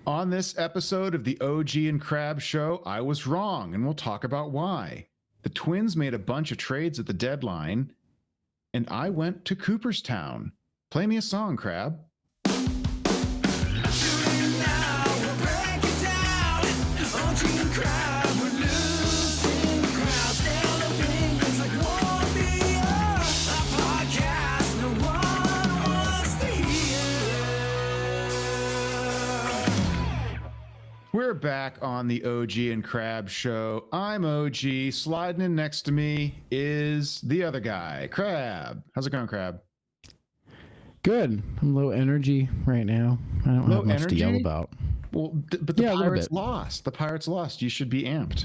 On this episode of the OG and Crab Show, I was wrong, and we'll talk about why. The Twins made a bunch of trades at the deadline, and I went to Cooperstown. Play me a song, Crab. We're back on the OG and Crab Show. I'm OG. Sliding in next to me is the other guy, Crab. How's it going, Crab? Good. I'm low energy right now. I don't have much to yell about. Well, but the Pirates lost. The Pirates lost. You should be amped.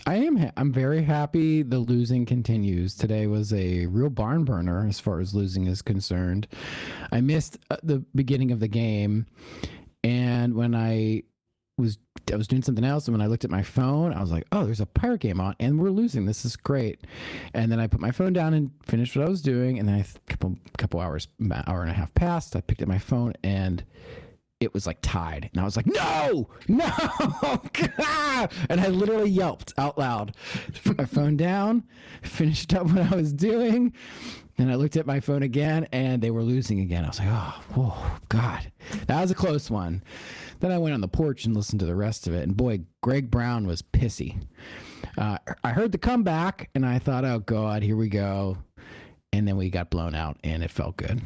I am. I'm very happy the losing continues. Today was a real barn burner as far as losing is concerned. I missed the beginning of the game, and when I was doing something else, and when I looked at my phone, I was like, oh, there's a Pirate game on and we're losing. This is great. And then I put my phone down and finished what I was doing, and then couple hours, hour and a half passed. I picked up my phone and it was like tied, and I was like, no, and I literally yelped out loud. Put my phone down, finished up what I was doing, and I looked at my phone again, and they were losing again. I was like, oh, God, that was a close one. Then I went on the porch and listened to the rest of it, and boy, Greg Brown was pissy. I heard the comeback, and I thought, oh, God, here we go. And then we got blown out, and it felt good.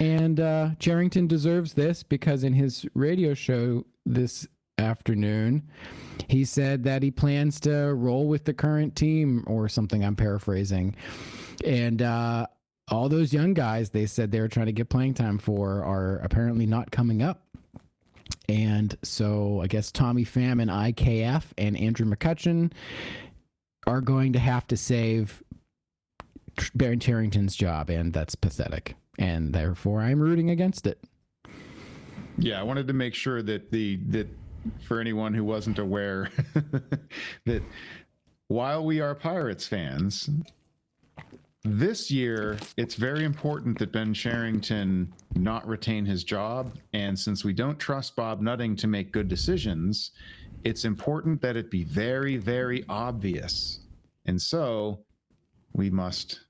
And Jerrington deserves this, because in his radio show this afternoon, he said that he plans to roll with the current team or something. I'm paraphrasing. And all those young guys they said they were trying to get playing time for are apparently not coming up. And so I guess Tommy Pham and IKF and Andrew McCutcheon are going to have to save Baron Charrington's job, and that's pathetic. And therefore, I'm rooting against it. Yeah, I wanted to make sure that for anyone who wasn't aware, that while we are Pirates fans, this year it's very important that Ben Cherington not retain his job. And since we don't trust Bob Nutting to make good decisions, it's important that it be very, very obvious. And so we must,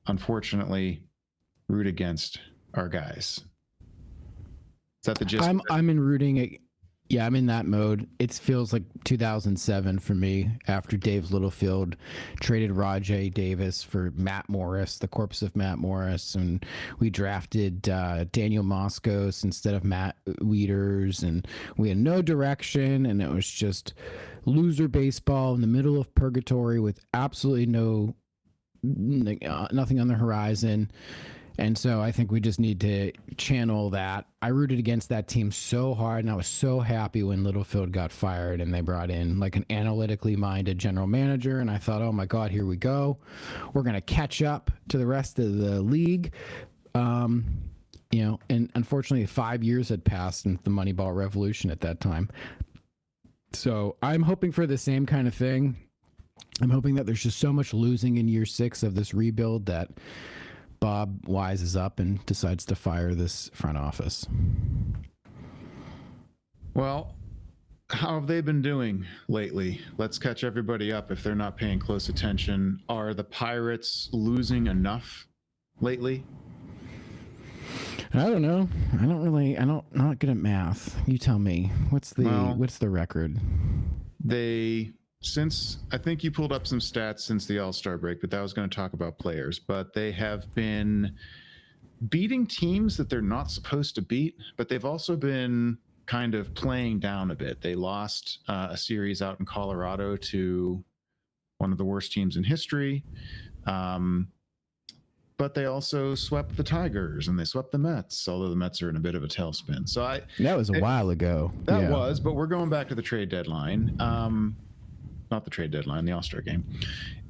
unfortunately, root against our guys. Is that the gist? I'm in rooting. Yeah, I'm in that mode. It feels like 2007 for me, after Dave Littlefield traded Rajay Davis for Matt Morris, the corpse of Matt Morris, and we drafted Daniel Moskos instead of Matt Wieters, and we had no direction, and it was just loser baseball in the middle of purgatory with absolutely nothing on the horizon. And so I think we just need to channel that. I rooted against that team so hard, and I was so happy when Littlefield got fired and they brought in like an analytically minded general manager. And I thought, oh my God, here we go. We're going to catch up to the rest of the league. And unfortunately 5 years had passed since the Moneyball revolution at that time. So I'm hoping for the same kind of thing. I'm hoping that there's just so much losing in year 6 of this rebuild that Bob wises up and decides to fire this front office. Well, how have they been doing lately? Let's catch everybody up if they're not paying close attention. Are the Pirates losing enough lately? I don't know. I'm not good at math. You tell me. What's the record? Since I think you pulled up some stats since the All-Star break, but that was going to talk about players. But they have been beating teams that they're not supposed to beat, but they've also been kind of playing down a bit. They lost a series out in Colorado to one of the worst teams in history. But they also swept the Tigers and they swept the Mets, although the Mets are in a bit of a tailspin. So that was a while ago. That was, but we're going back to the trade deadline. Not the trade deadline, the All-Star game,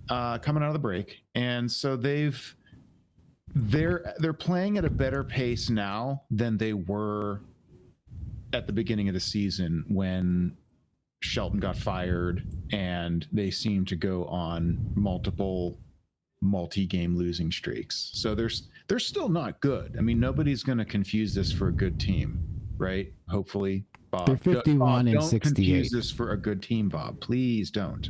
coming out of the break. And so they're playing at a better pace now than they were at the beginning of the season when Shelton got fired and they seemed to go on multiple multi-game losing streaks. So they're still not good. I mean, nobody's going to confuse this for a good team, right? Hopefully Bob. They're 51 Bob, and don't 68. confuse this for a good team, Bob. Please don't.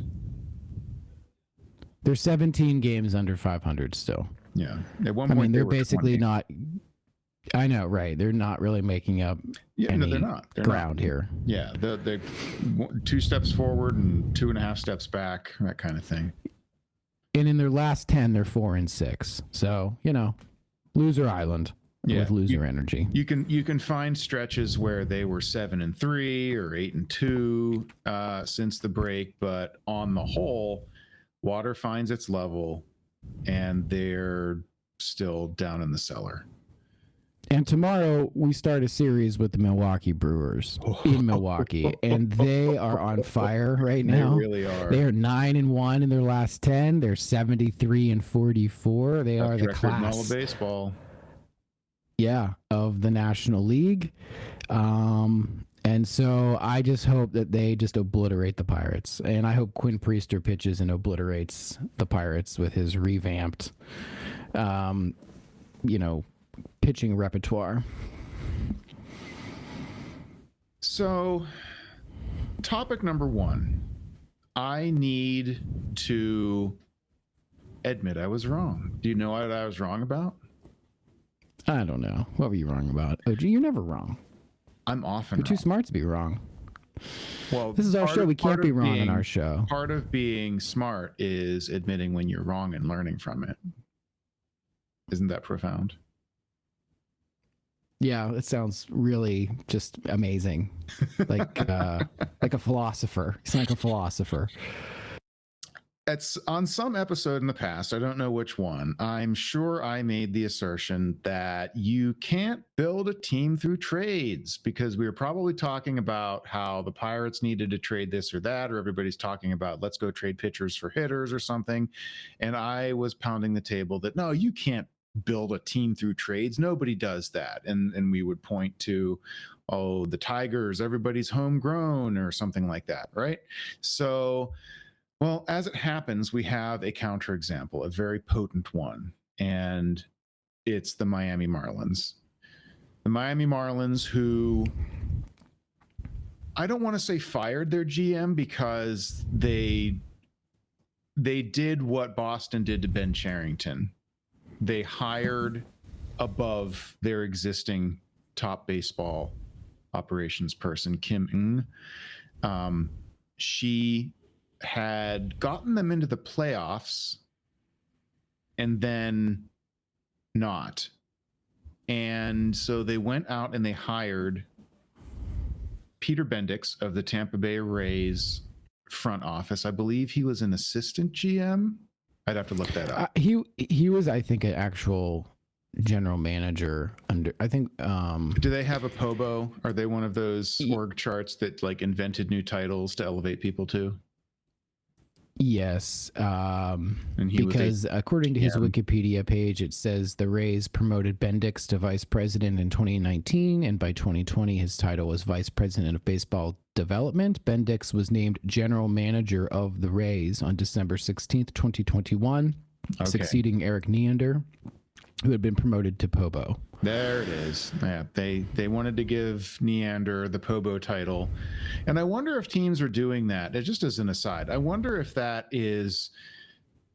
They're 17 games under 500 still. Yeah. At one I point, mean, they they're were basically 20. not. I know, right? They're not really making up any No, they're not. They're ground not. here. Yeah, they're 2 steps forward and 2.5 steps back, that kind of thing. And in their last 10, they're 4 and 6. So, loser island with loser energy. You can find stretches where they were 7 and 3 or 8 and 2 since the break, but on the whole, water finds its level, and they're still down in the cellar. And tomorrow we start a series with the Milwaukee Brewers in Milwaukee, and they are on fire right now. They really are. They are 9-1 in their last 10. They're 73 and 44. They are the class. In all of baseball. Yeah, of the National League. And so I just hope that they just obliterate the Pirates. And I hope Quinn Priester pitches and obliterates the Pirates with his revamped, pitching repertoire. So, topic number 1. I need to admit I was wrong. Do you know what I was wrong about? I don't know. What were you wrong about? OG, you're never wrong. I'm often You're too smart to be wrong. Well, this is our show. We can't be wrong on our show. Part of being smart is admitting when you're wrong and learning from it. Isn't that profound? Yeah, it sounds really just amazing. Like a philosopher. It's like a philosopher. It's on some episode in the past, I don't know which one, I'm sure I made the assertion that you can't build a team through trades, because we were probably talking about how the Pirates needed to trade this or that, or everybody's talking about let's go trade pitchers for hitters or something. And I was pounding the table that, no, you can't build a team through trades. Nobody does that. And we would point to, oh, the Tigers, everybody's homegrown or something like that, right? So, well, as it happens, we have a counterexample, a very potent one, and it's the Miami Marlins. The Miami Marlins, who I don't want to say fired their GM, because they did what Boston did to Ben Cherington. They hired above their existing top baseball operations person, Kim Ng. She had gotten them into the playoffs and then not. And so they went out and they hired Peter Bendix of the Tampa Bay Rays front office. I believe he was an assistant GM. I'd have to look that up. He was, I think, an actual general manager under, I think. Do they have a POBO? Are they one of those org charts that like invented new titles to elevate people to? Yes, and because according to his Wikipedia page, it says the Rays promoted Bendix to vice president in 2019, and by 2020, his title was vice president of baseball development. Bendix was named general manager of the Rays on December 16th, 2021, succeeding Eric Neander, who had been promoted to POBO. There it is. Yeah, they wanted to give Neander the POBO title. And I wonder if teams are doing that. Just as an aside, I wonder if that is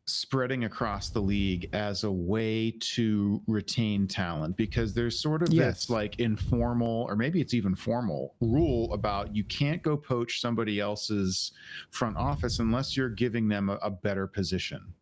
spreading across the league as a way to retain talent, because there's sort of this like informal, or maybe it's even formal rule about you can't go poach somebody else's front office unless you're giving them a better position.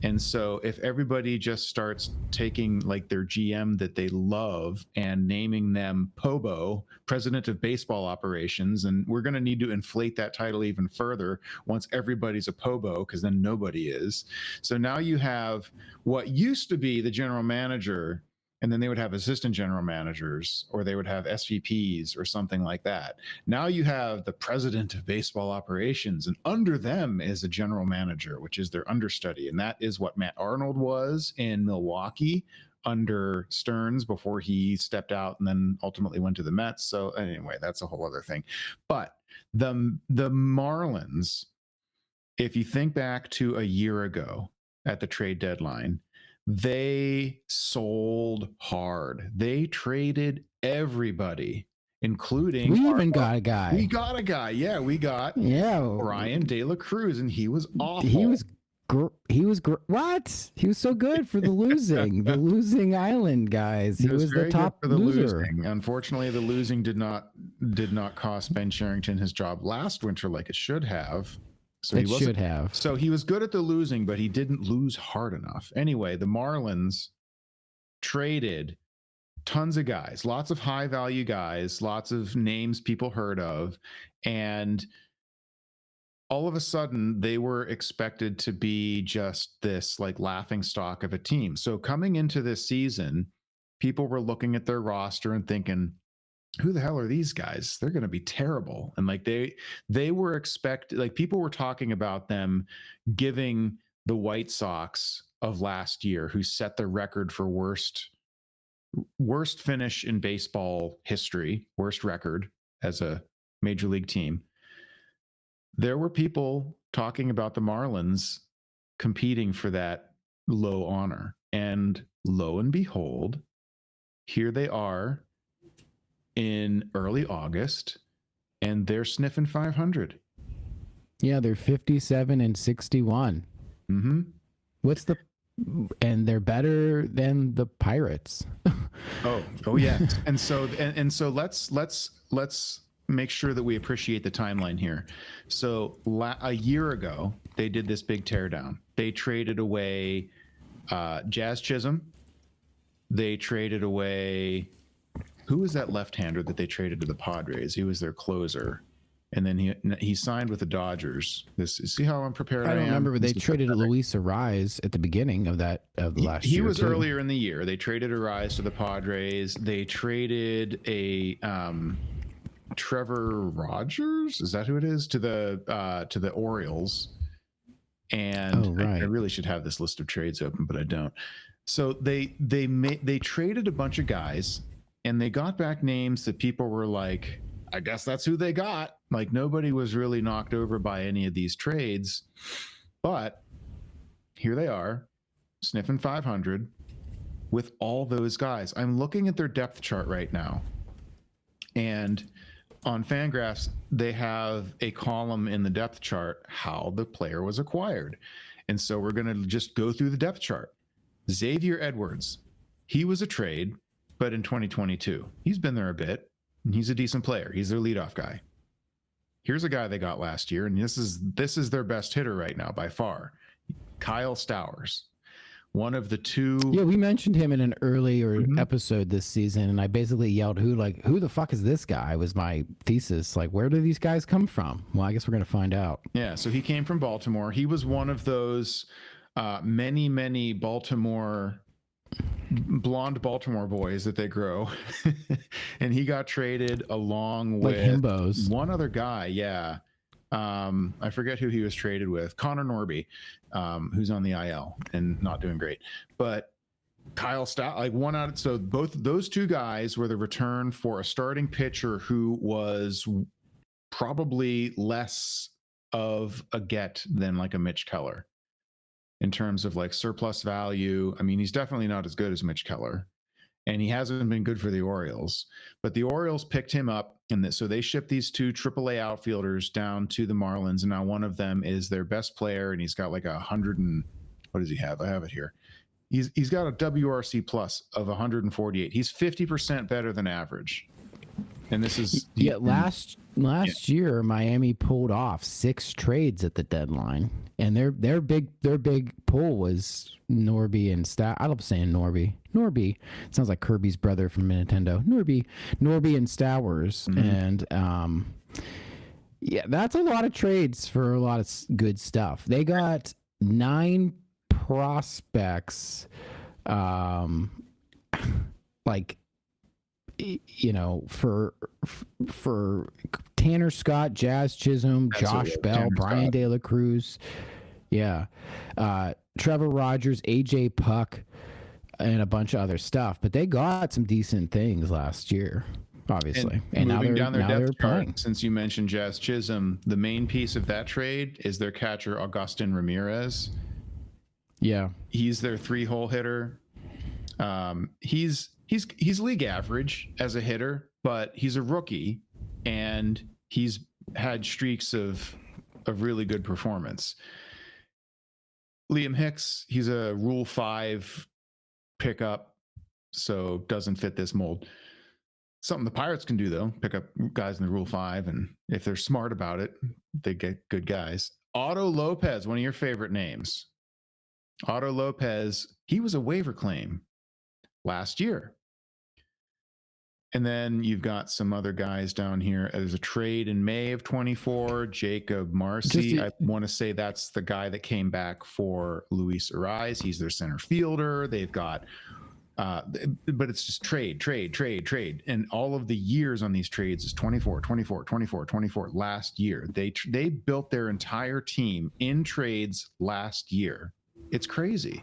And so if everybody just starts taking like their GM that they love and naming them POBO, president of baseball operations, and we're going to need to inflate that title even further once everybody's a POBO, because then nobody is. So now you have what used to be the general manager, and then they would have assistant general managers, or they would have SVPs or something like that. Now you have the president of baseball operations, and under them is a general manager, which is their understudy. And that is what Matt Arnold was in Milwaukee under Stearns before he stepped out and then ultimately went to the Mets. So anyway, that's a whole other thing. But the Marlins, if you think back to a year ago at the trade deadline, they sold hard. They traded everybody. including We even got a guy. we got a guy. Yeah, we got Brian De La Cruz, and he was awful. He was what? He was so good for the losing island guys. He was the very top good for the loser. losing. Unfortunately, the losing did not cost Ben Sherrington his job last winter like it should have. So It should have. So he was good at the losing, but he didn't lose hard enough. Anyway, the Marlins traded tons of guys, lots of high value guys, lots of names people heard of, and all of a sudden they were expected to be just this like laughing stock of a team. So coming into this season, people were looking at their roster and thinking, who the hell are these guys? They're going to be terrible. And like they were like people were talking about them giving the White Sox of last year, who set the record for worst finish in baseball history, worst record as a major league team. There were people talking about the Marlins competing for that low honor. And lo and behold, here they are in early August, and they're sniffing 500. Yeah, they're 57-61. Mm-hmm. And they're better than the Pirates. Oh yeah. And so let's make sure that we appreciate the timeline here. So a year ago, they did this big teardown. They traded away Jazz Chisholm. They traded away, who was that left-hander that they traded to the Padres? He was their closer. And then he signed with the Dodgers. See how unprepared I am? I don't remember, but they traded Luis Ariz at the beginning of the last year. He was earlier in the year. They traded Ariz to the Padres. They traded a Trevor Rogers, is that who it is, to the Orioles. And I really should have this list of trades open, but I don't. So they traded a bunch of guys, and they got back names that people were like, I guess that's who they got. Like, nobody was really knocked over by any of these trades, but here they are, sniffing 500 with all those guys. I'm looking at their depth chart right now, and on Fangraphs, they have a column in the depth chart how the player was acquired. And so we're going to just go through the depth chart. Xavier Edwards, he was a trade, but in 2022, he's been there a bit, and he's a decent player. He's their leadoff guy. Here's a guy they got last year, and this is their best hitter right now by far, Kyle Stowers. One of the two. Yeah, we mentioned him in an earlier episode this season, and I basically yelled, who the fuck is this guy? Was my thesis. Like, where do these guys come from? Well, I guess we're going to find out. Yeah, so he came from Baltimore. He was one of those many blonde Baltimore boys that they grow. And he got traded along with himbos. One other guy. Yeah. I forget who he was traded with. Connor Norby, who's on the IL and not doing great. But Kyle Stout, so both those two guys were the return for a starting pitcher who was probably less of a get than like a Mitch Keller in terms of like surplus value. I mean, he's definitely not as good as Mitch Keller, and he hasn't been good for the Orioles, but the Orioles picked him up. And so they shipped these two AAA outfielders down to the Marlins. And now one of them is their best player, and he's got like 100 and what does he have? I have it here. He's got a WRC plus of 148. He's 50% better than average. And this is last year Miami pulled off 6 trades at the deadline, and their big pull was Norby and I love saying Norby. It sounds like Kirby's brother from Nintendo. Norby and Stowers, and that's a lot of trades for a lot of good stuff. They got 9 prospects, for Tanner Scott, Jazz Chisholm, Josh Bell, Brian De La Cruz, Trevor Rogers, AJ Puck, and a bunch of other stuff. But they got some decent things last year, obviously. And moving down their depth chart, playing. since you mentioned Jazz Chisholm, the main piece of that trade is their catcher Augustin Ramirez. Yeah, he's their 3-hole hitter. He's league average as a hitter, but he's a rookie and he's had streaks of really good performance. Liam Hicks, he's a Rule 5 pickup, so doesn't fit this mold. Something the Pirates can do, though, pick up guys in the Rule 5, and if they're smart about it, they get good guys. Otto Lopez, one of your favorite names. Otto Lopez, he was a waiver claim last year. And then you've got some other guys down here. There's a trade in May of 24, Jacob Marcy. I want to say that's the guy that came back for Luis Ariz. He's their center fielder. They've got, but it's just trade. And all of the years on these trades is 24. Last year, they built their entire team in trades last year. It's crazy.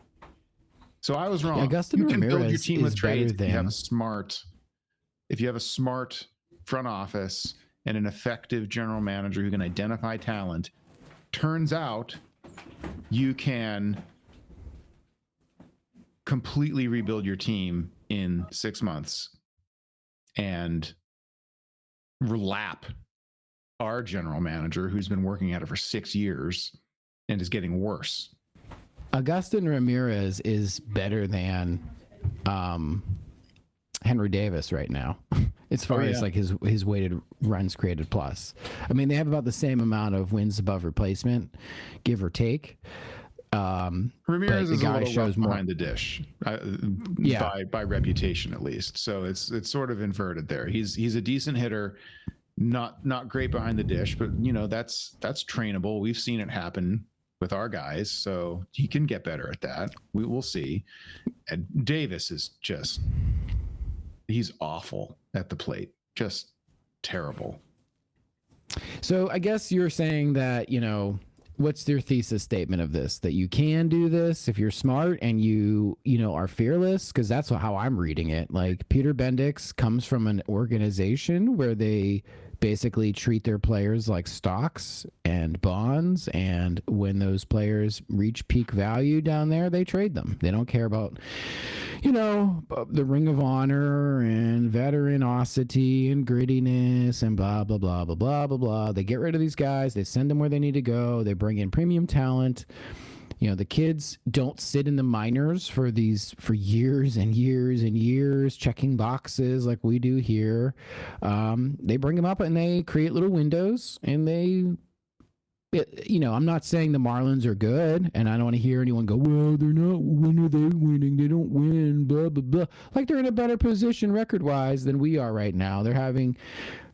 So I was wrong. Yeah, Augustin you can Ramirez build your team with trades than... if you have a smart front office and an effective general manager who can identify talent. Turns out you can completely rebuild your team in 6 months and relap our general manager who's been working at it for 6 years and is getting worse. Augustin Ramirez is better than Henry Davis right now, as far as like his weighted runs created plus. I mean, they have about the same amount of wins above replacement, give or take. Ramirez is a little rough behind the dish, by reputation at least. So it's sort of inverted there. He's a decent hitter, not great behind the dish, but that's trainable. We've seen it happen with our guys, so he can get better at that. We will see. And Davis is just, he's awful at the plate, just terrible. So I guess you're saying that, what's your thesis statement of this? That you can do this if you're smart and you are fearless? Because that's how I'm reading it. Like, Peter Bendix comes from an organization where they basically treat their players like stocks and bonds, and when those players reach peak value down there, they trade them. They don't care about the Ring of Honor and veteranosity and grittiness and blah blah blah blah blah blah blah. They get rid of these guys, they send them where they need to go, they bring in premium talent. The kids don't sit in the minors for years and years and years checking boxes like we do here. They bring them up and they create little windows, and I'm not saying the Marlins are good, and I don't want to hear anyone go, well, they're not, when are they winning? They don't win, blah, blah, blah. Like, they're in a better position record-wise than we are right now. They're having,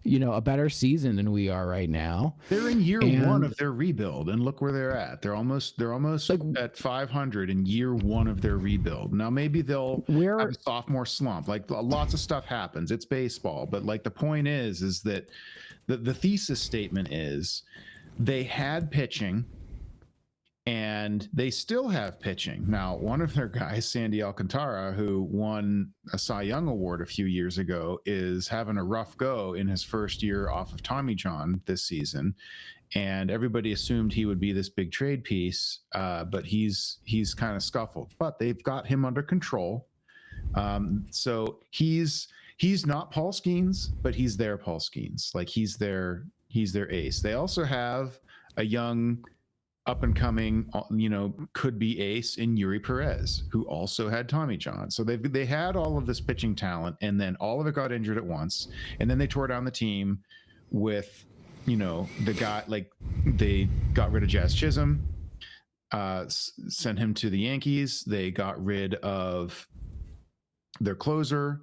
a better season than we are right now. They're in year one of their rebuild, and look where they're at. They're almost like, at 500 in year one of their rebuild. Now, maybe they'll have a sophomore slump. Like, lots of stuff happens. It's baseball. But, like, the point is that the thesis statement is, they had pitching, and they still have pitching. Now, one of their guys, Sandy Alcantara, who won a Cy Young Award a few years ago, is having a rough go in his first year off of Tommy John this season. And everybody assumed he would be this big trade piece, but he's kind of scuffled. But they've got him under control. So he's not Paul Skeens, but he's their Paul Skeens. Like, he's their ace. They also have a young up and coming, could be ace in Yuri Perez, who also had Tommy John. So they had all of this pitching talent, and then all of it got injured at once. And then they tore down the team with, the guy, like, they got rid of Jazz Chisholm, sent him to the Yankees. They got rid of their closer.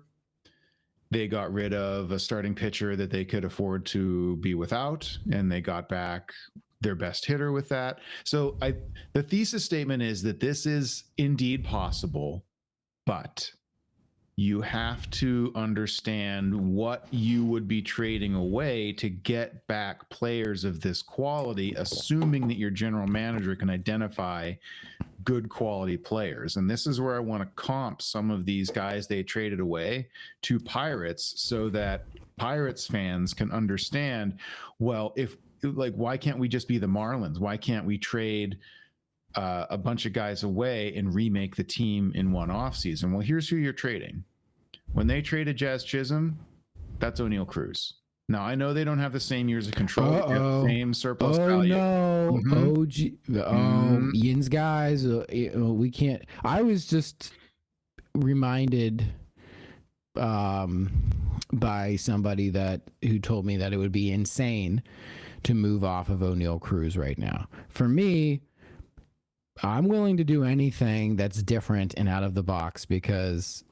They got rid of a starting pitcher that they could afford to be without, and they got back their best hitter with that. So the thesis statement is that this is indeed possible, but you have to understand what you would be trading away to get back players of this quality, assuming that your general manager can identify good quality players. And this is where I want to comp some of these guys they traded away to Pirates, so that Pirates fans can understand, well, why can't we just be the Marlins? Why can't we trade a bunch of guys away and remake the team in one offseason? Well, here's who you're trading. When they traded Jazz Chisholm, That's O'Neill Cruz. Now, I know they don't have the same years of control, they have the same surplus Oh value. no! Yin's guys, we can't. I was just reminded by somebody who told me that it would be insane to move off of O'Neill Cruz right now. For me, I'm willing to do anything that's different and out of the box because,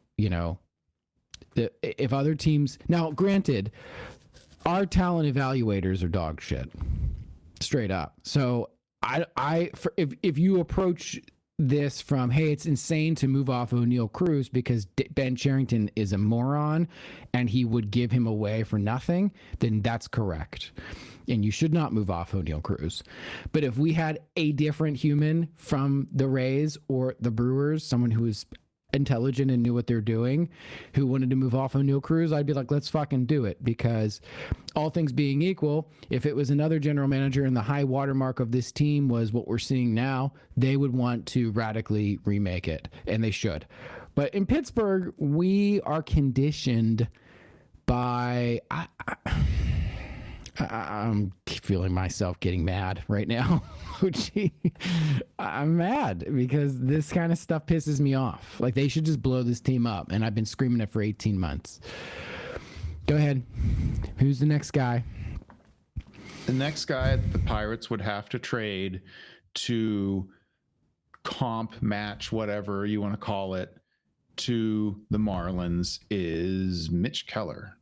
if other teams, now granted, our talent evaluators are dog shit, straight up. So if you approach this from, hey, it's insane to move off O'Neill Cruz because Ben Cherington is a moron and he would give him away for nothing, then that's correct. And you should not move off O'Neill Cruz. But if we had a different human from the Rays or the Brewers, someone who is intelligent and knew what they're doing, who wanted to move off O'Neill Cruz, I'd be like, let's fucking do it. Because all things being equal, if it was another general manager and the high watermark of this team was what we're seeing now, they would want to radically remake it, and they should. But in Pittsburgh, we are conditioned by... I'm feeling myself getting mad right now. I'm mad because this kind of stuff pisses me off. Like, they should just blow this team up, and I've been screaming it for 18 months. Go ahead. Who's the next guy? The next guy the Pirates would have to trade to comp, match, whatever you want to call it, to the Marlins is Mitch Keller.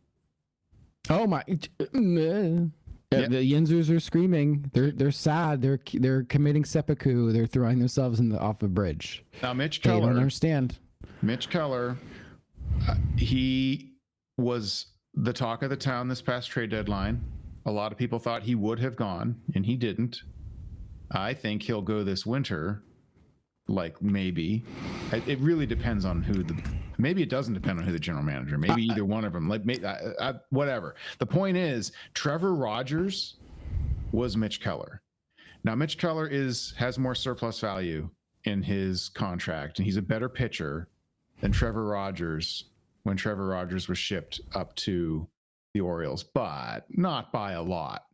Oh my! The Yinzers are screaming. They're sad. They're committing seppuku. They're throwing themselves off a bridge. Now, Mitch Keller. They don't understand. Mitch Keller, he was the talk of the town this past trade deadline. A lot of people thought he would have gone, and he didn't. I think he'll go this winter. Like, maybe. It really depends on maybe it doesn't depend on who the general manager, maybe either one of them, like whatever. The point is, Trevor Rogers was Mitch Keller. Now, Mitch Keller has more surplus value in his contract, and he's a better pitcher than Trevor Rogers when Trevor Rogers was shipped up to the Orioles, but not by a lot.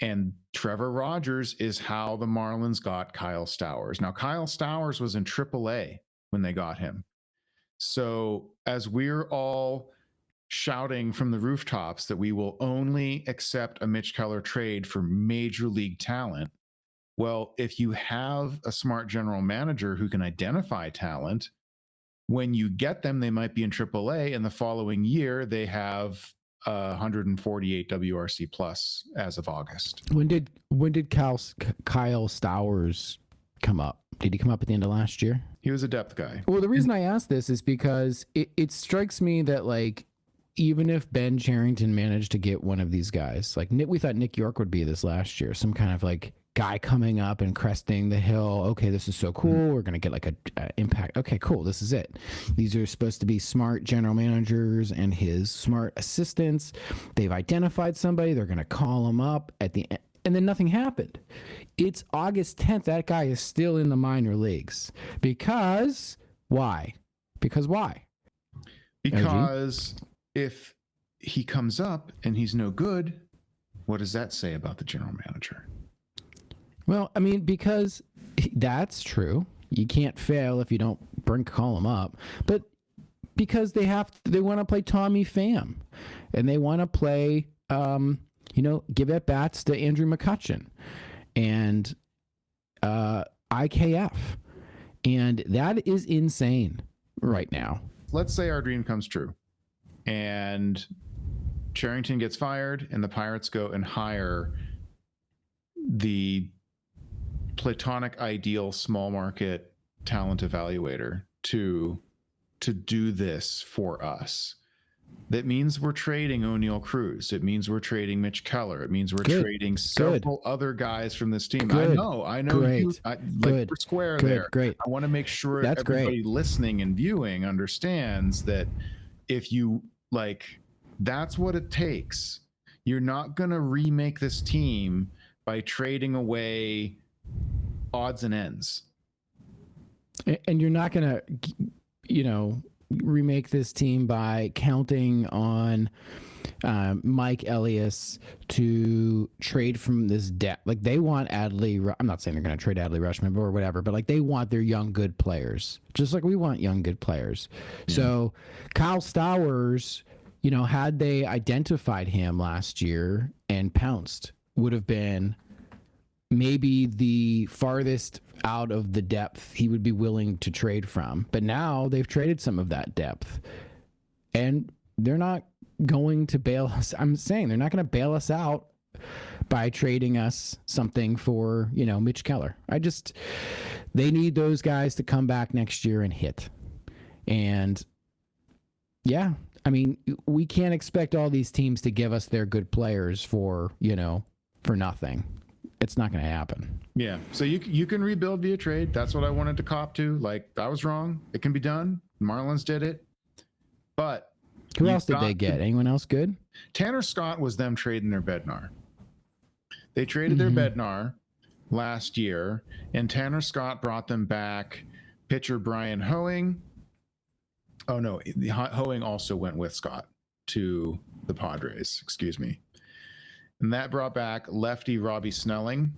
And Trevor Rogers is how the Marlins got Kyle Stowers. Now, Kyle Stowers was in AAA when they got him. So as we're all shouting from the rooftops that we will only accept a Mitch Keller trade for major league talent, well, if you have a smart general manager who can identify talent, when you get them, they might be in AAA, and the following year they have 148 WRC plus as of August. When did Kyle Stowers come up? Did he come up at the end of last year? He was a depth guy. Well, the reason I ask this is because it strikes me that, like, even if Ben Cherington managed to get one of these guys, like we thought Nick York would be this last year, some kind of like guy coming up and cresting the hill. Okay, this is so cool. We're going to get like a impact. Okay, cool. This is it. These are supposed to be smart general managers and his smart assistants. They've identified somebody. They're going to call him up at the end. And then nothing happened. It's August 10th. That guy is still in the minor leagues. Because why? Because if he comes up and he's no good, what does that say about the general manager? Well, I mean, because that's true. You can't fail if you don't call him up. But because they want to play Tommy Pham, and they want to play, give at bats to Andrew McCutchen and IKF, and that is insane right now. Let's say our dream comes true, and Cherington gets fired, and the Pirates go and hire the platonic ideal small market talent evaluator to do this for us. That means we're trading O'Neill Cruz. It means we're trading Mitch Keller. It means we're trading several other guys from this team. Good. I know. Great. We're square there. Great. I want to make sure That's everybody great. listening and viewing understands that if you that's what it takes. You're not going to remake this team by trading away odds and ends. And you're not going to, remake this team by counting on Mike Elias to trade from this depth. Like they want Adley. I'm not saying they're going to trade Adley Rushman or whatever, but like they want their young good players, just like we want young good players. Yeah. So Kyle Stowers, you know, had they identified him last year and pounced, would have been maybe the farthest out of the depth he would be willing to trade from. But now they've traded some of that depth, and they're not going to bail us. I'm saying they're not going to bail us out by trading us something for, you know, Mitch Keller. They need those guys to come back next year and hit. And yeah, I mean, we can't expect all these teams to give us their good players for, you know, for nothing. It's not going to happen. Yeah. So you can rebuild via trade. That's what I wanted to cop to. Like, I was wrong. It can be done. Marlins did it. But who else did they get? Anyone else good? Tanner Scott was them trading their Bednar. They traded their Bednar last year, and Tanner Scott brought them back pitcher Brian Hoeing. Oh, no. Hoeing also went with Scott to the Padres. Excuse me. And that brought back lefty Robbie Snelling,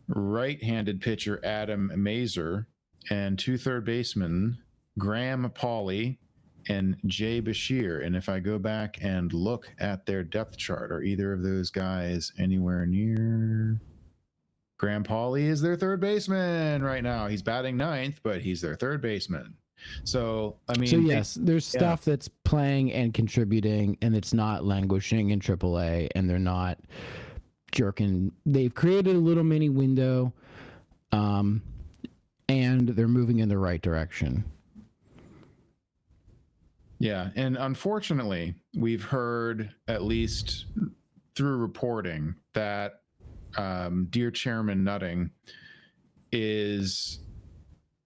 right-handed pitcher Adam Mazer, and two third basemen, Graham Pauley and Jay Bashir. And if I go back and look at their depth chart, are either of those guys anywhere near? Graham Pauley is their third baseman right now. He's batting ninth, but he's their third baseman. So, I mean, so yes, there's stuff that's playing and contributing, and it's not languishing in AAA, and they're not jerking. They've created a little mini window, and they're moving in the right direction. Yeah, and unfortunately, we've heard, at least through reporting, that dear Chairman Nutting is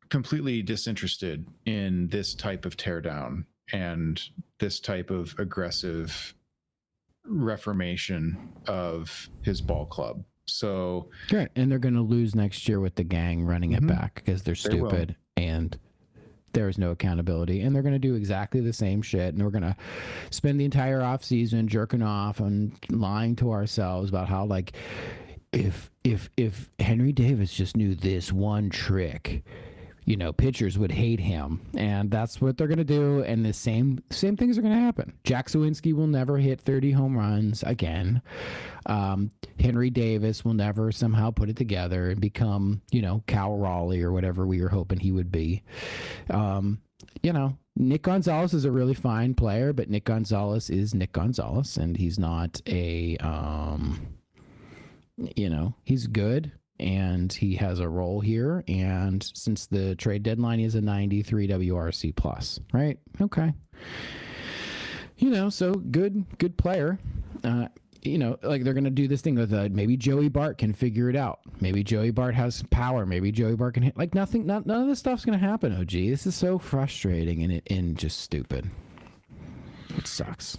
completely disinterested in this type of teardown and this type of aggressive reformation of his ball club. So good, and they're going to lose next year with the gang running it back because they're stupid and there is no accountability, and they're going to do exactly the same shit, and we're going to spend the entire off season jerking off and lying to ourselves about how, like, if Henry Davis just knew this one trick, you know, pitchers would hate him, and that's what they're going to do. And the same things are going to happen. Jack Sawinski will never hit 30 home runs again. Henry Davis will never somehow put it together and become, you know, Cal Raleigh or whatever we were hoping he would be. You know, Nick Gonzalez is a really fine player, but Nick Gonzalez is Nick Gonzalez, and he's not a, you know, he's good. And he has a role here, and since the trade deadline is a 93 WRC plus, right? Okay. You know, so good player. You know, like they're going to do this thing with maybe Joey Bart can figure it out. Maybe Joey Bart has power. Maybe Joey Bart can hit. Like none of this stuff's going to happen, OG. This is so frustrating and just stupid. It sucks.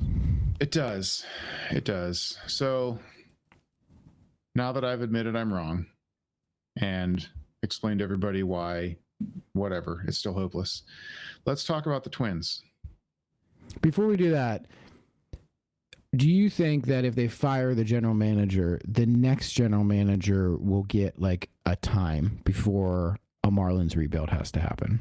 It does. It does. So now that I've admitted I'm wrong and explained to everybody why, whatever, it's still hopeless, let's talk about the Twins. Before we do that, do you think that if they fire the general manager, the next general manager will get like a time before a Marlins rebuild has to happen?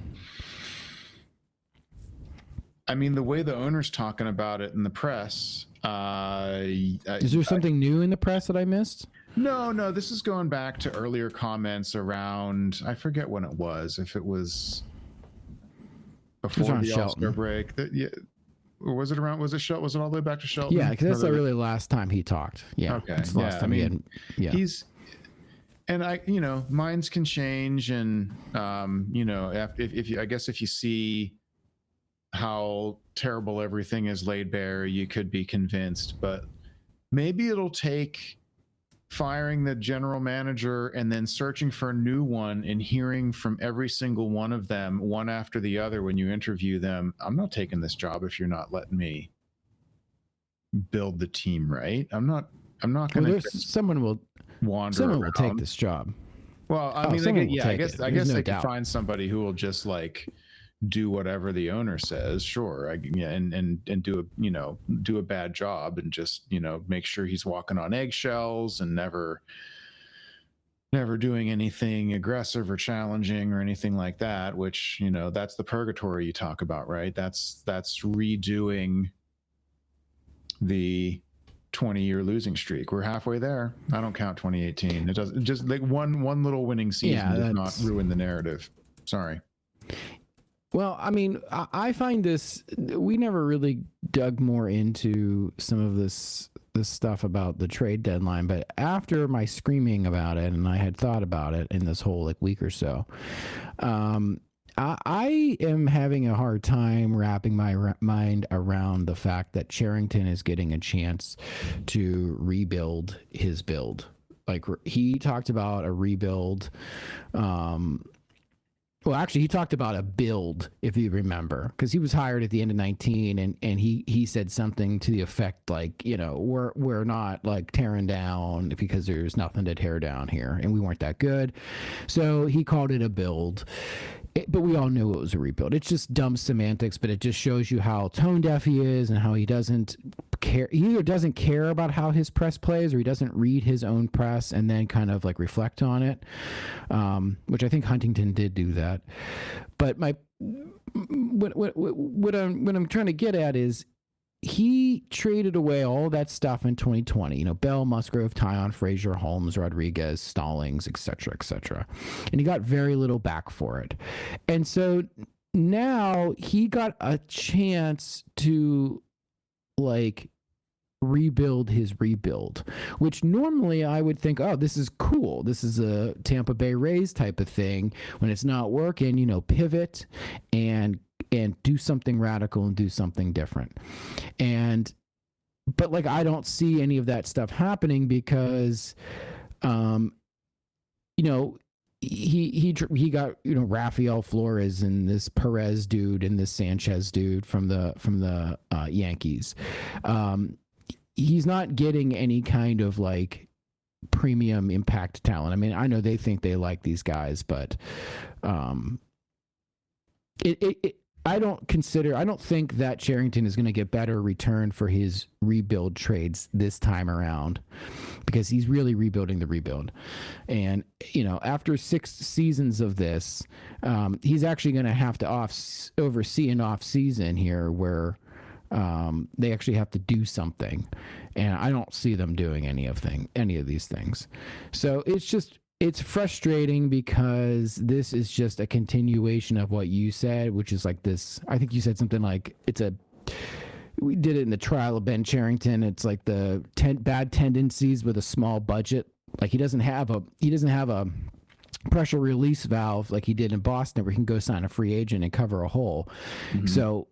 I mean, the way the owner's talking about it in the press. Is there something new in the press that I missed? No, this is going back to earlier comments around, I forget when it was, if it was before the All-Star break. Or was it around, was it all the way back to Shelton? Yeah, because that's not really the last time he talked. Yeah. Okay. Yeah, I mean, you know, minds can change, and, you know, if you, I guess if you see how terrible everything is laid bare, you could be convinced, but maybe it'll take firing the general manager and then searching for a new one and hearing from every single one of them, one after the other, when you interview them, I'm not taking this job if you're not letting me build the team right. I'm not going to. Someone will take this job. Well, I mean, I guess they can find somebody who will just like do whatever the owner says, sure, and do a bad job and just make sure he's walking on eggshells and never doing anything aggressive or challenging or anything like that, which that's the purgatory you talk about, right? That's redoing the 20-year losing streak. We're halfway there. I don't count 2018. It doesn't, just like one little winning season does not ruin the narrative. Sorry. Well, I mean, I find this, we never really dug more into some of this stuff about the trade deadline, but after my screaming about it, and I had thought about it in this whole week or so, I am having a hard time wrapping my mind around the fact that Cherington is getting a chance to rebuild his build. Like, he talked about a rebuild. Well, actually, he talked about a build, if you remember, because he was hired at the end of 19, and he said something to the effect like, we're not like tearing down because there's nothing to tear down here, and we weren't that good. So he called it a build. But we all knew it was a rebuild. It's just dumb semantics, but it just shows you how tone deaf he is and how he doesn't care. He either doesn't care about how his press plays, or he doesn't read his own press and then kind of like reflect on it, which I think Huntington did do that. But what I'm trying to get at is, he traded away all that stuff in 2020, Bell, Musgrove, Tyon, Frazier, Holmes, Rodriguez, Stallings, et cetera, and he got very little back for it. And so now he got a chance to like rebuild his rebuild, which normally I would think, oh, this is cool. This is a Tampa Bay Rays type of thing. When it's not working, pivot and do something radical and do something different. But like, I don't see any of that stuff happening because, he got, Rafael Flores and this Perez dude and this Sanchez dude from the Yankees. He's not getting any kind of like premium impact talent. I mean, I know they think they like these guys, but I don't think that Cherington is going to get better return for his rebuild trades this time around, because he's really rebuilding the rebuild. And, after 6 seasons of this, he's actually going to have to oversee an off season here where they actually have to do something. And I don't see them doing any of these things. So it's frustrating because this is just a continuation of what you said, which is like this. I think you said something like we did it in the trial of Ben Cherington. It's like the bad tendencies with a small budget. Like he doesn't have a pressure release valve like he did in Boston, where he can go sign a free agent and cover a hole. Mm-hmm. So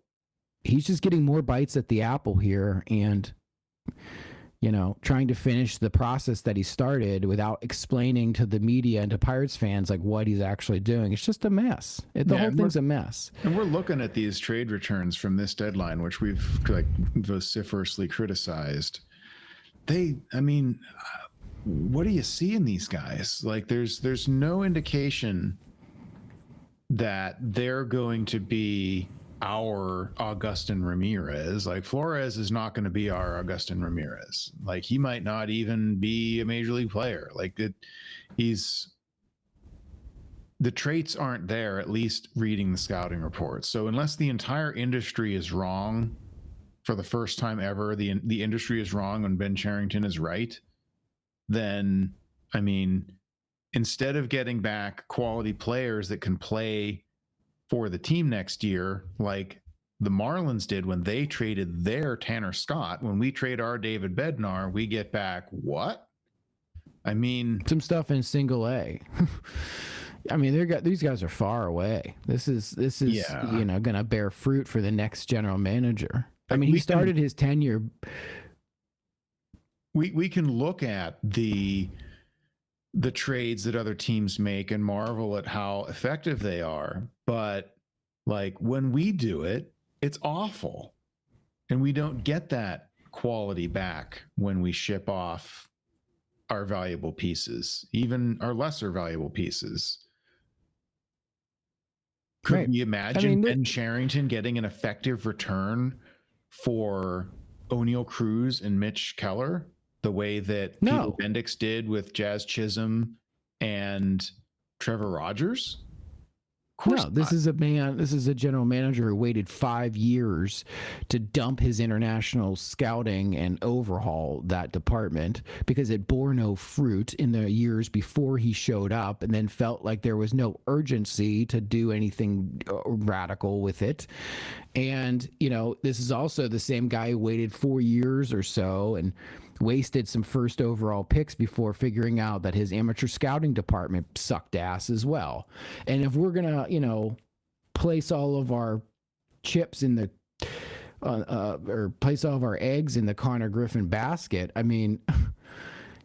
he's just getting more bites at the apple here, and trying to finish the process that he started without explaining to the media and to Pirates fans like what he's actually doing. It's just a mess. The whole thing's a mess. And we're looking at these trade returns from this deadline, which we've like vociferously criticized. What do you see in these guys? Like there's no indication that they're going to be our Augustin Ramirez. Like Flores is not going to be our Augustin Ramirez. Like he might not even be a major league player. Like the traits aren't there, at least reading the scouting reports. So unless the entire industry is wrong for the first time ever, the industry is wrong and Ben Cherington is right, then instead of getting back quality players that can play for the team next year, like the Marlins did when they traded their Tanner Scott, when we trade our David Bednar, we get back what? Some stuff in single A. These guys are far away. This is going to bear fruit for the next general manager. He started his tenure. We can look at the trades that other teams make and marvel at how effective they are, but like when we do it, it's awful, and we don't get that quality back when we ship off our valuable pieces, even our lesser valuable pieces. Could Right. we imagine mean, Ben Cherington getting an effective return for O'Neill Cruz and Mitch Keller the way that Peter No. Bendix did with Jazz Chisholm and Trevor Rogers? Of course No, this not. is a man, this is a general manager who waited 5 years to dump his international scouting and overhaul that department because it bore no fruit in the years before he showed up, and then felt like there was no urgency to do anything radical with it. And, you know, this is also the same guy who waited 4 years or so and wasted some first overall picks before figuring out that his amateur scouting department sucked ass as well. And if we're going to, you know, place all of our chips in the, or place all of our eggs in the Connor Griffin basket, I mean,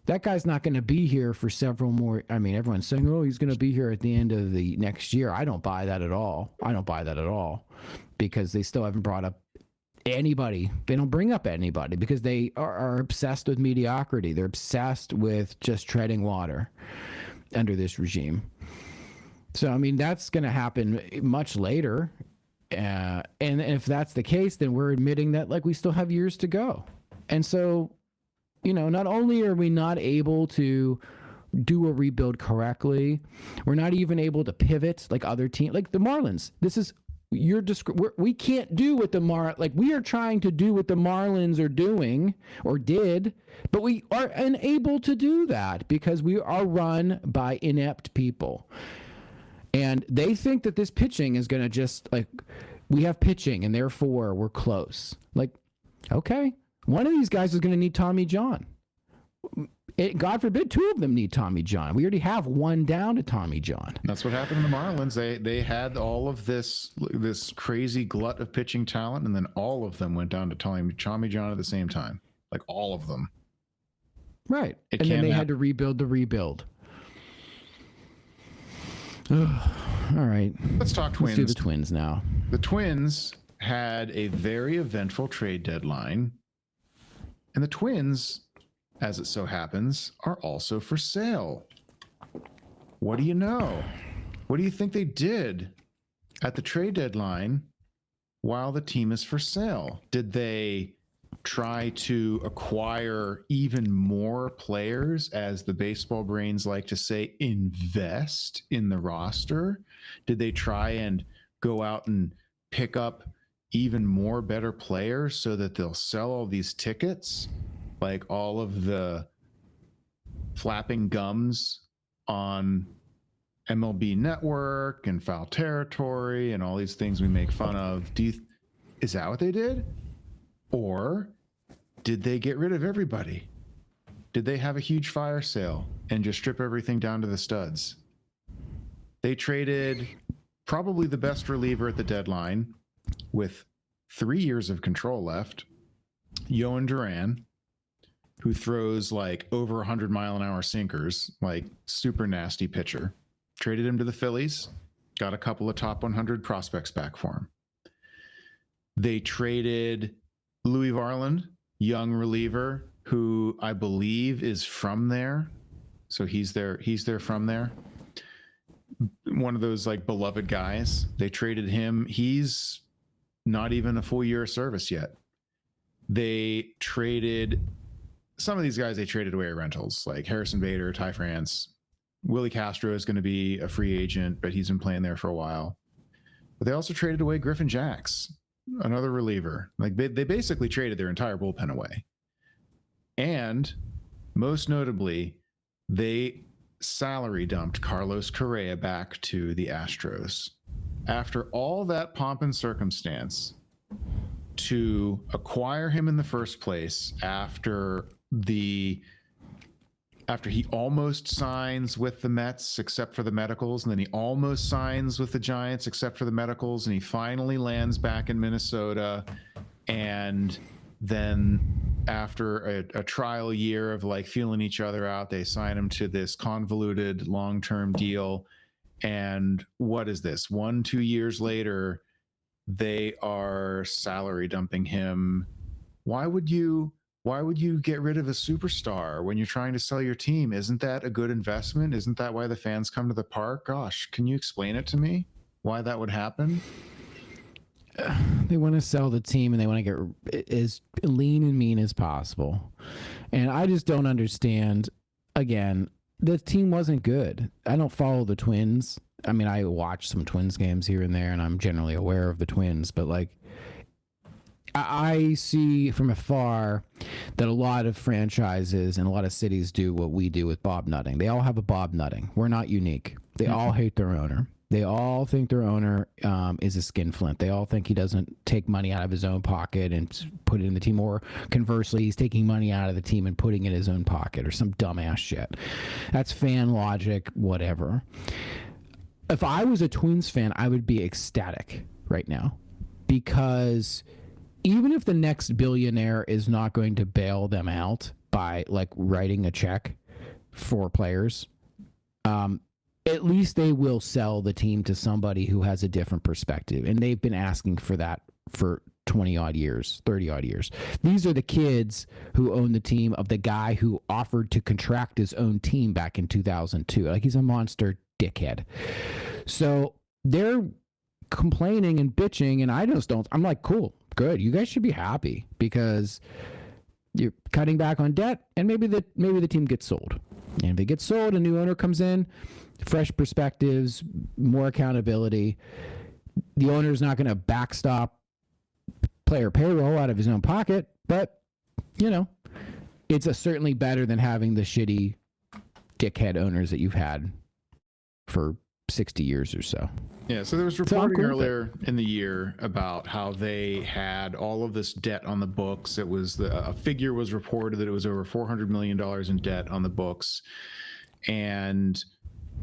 that guy's not going to be here for several more. I mean, everyone's saying, oh, he's going to be here at the end of the next year. I don't buy that at all. I don't buy that at all, because they still haven't brought up anybody. They don't bring up anybody because they are obsessed with mediocrity. They're obsessed with just treading water under this regime. So, I mean, that's going to happen much later. And if that's the case, then we're admitting that, like, we still have years to go. And so, you know, not only are we not able to do a rebuild correctly, we're not even able to pivot like other teams, like the Marlins. This is we can't do what we are trying to do what the Marlins are doing or did, but we are unable to do that because we are run by inept people. And they think that this pitching is going to just, like, we have pitching and therefore we're close. Like, okay, one of these guys is going to need Tommy John. God forbid, two of them need Tommy John. We already have one down to Tommy John. That's what happened to the Marlins. They had all of this crazy glut of pitching talent, and then all of them went down to Tommy John at the same time. Like, all of them. Right. And then they had to rebuild the rebuild. All right. Let's talk Twins. Let's do the Twins now. The Twins had a very eventful trade deadline, and the Twins, as it so happens, are also for sale. What do you know? What do you think they did at the trade deadline while the team is for sale? Did they try to acquire even more players, as the baseball brains like to say, invest in the roster? Did they try and go out and pick up even more better players so that they'll sell all these tickets, like all of the flapping gums on MLB Network and Foul Territory and all these things we make fun of? Is that what they did? Or did they get rid of everybody? Did they have a huge fire sale and just strip everything down to the studs? They traded probably the best reliever at the deadline with 3 years of control left, Yohan Duran, who throws like over 100-mile-an-hour sinkers, like super nasty pitcher. Traded him to the Phillies, got a couple of top 100 prospects back for him. They traded Louis Varland, young reliever, who I believe is from there. So he's there from there. One of those like beloved guys. They traded him. He's not even a full year of service yet. They traded some of these guys. They traded away at rentals, like Harrison Bader, Ty France. Willie Castro is going to be a free agent, but he's been playing there for a while. But they also traded away Griffin Jacks, another reliever. Like they basically traded their entire bullpen away. And most notably, they salary dumped Carlos Correa back to the Astros. After all that pomp and circumstance to acquire him in the first place, after he almost signs with the Mets except for the medicals, and then he almost signs with the Giants except for the medicals, and he finally lands back in Minnesota, and then after a trial year of like feeling each other out, they sign him to this convoluted long-term deal. And what is this? 1-2 years later, they are salary dumping him. Why would you get rid of a superstar when you're trying to sell your team? Isn't that a good investment? Isn't that why the fans come to the park? Gosh, can you explain it to me? why that would happen? They want to sell the team and they want to get as lean and mean as possible. And I just don't understand. Again, the team wasn't good. I don't follow the Twins. I mean, I watch some Twins games here and there, and I'm generally aware of the Twins, but like, I see from afar that a lot of franchises and a lot of cities do what we do with Bob Nutting. They all have a Bob Nutting. We're not unique. They all hate their owner. They all think their owner is a skinflint. They all think he doesn't take money out of his own pocket and put it in the team, or conversely, he's taking money out of the team and putting it in his own pocket, or some dumbass shit. That's fan logic, whatever. If I was a Twins fan, I would be ecstatic right now, because even if the next billionaire is not going to bail them out by like writing a check for players, at least they will sell the team to somebody who has a different perspective. And they've been asking for that for 20 odd years, 30 odd years. These are the kids who own the team of the guy who offered to contract his own team back in 2002. Like, he's a monster dickhead. So they're complaining and bitching, and I just don't. I'm like, cool, good. You guys should be happy because you're cutting back on debt, and maybe the team gets sold. And if it gets sold, a new owner comes in, fresh perspectives, more accountability. The owner's not going to backstop player payroll out of his own pocket, but you know, it's certainly better than having the shitty dickhead owners that you've had for 60 years or so. Yeah, so there was reporting earlier in the year about how they had all of this debt on the books. It was a figure was reported that it was over $400 million in debt on the books, and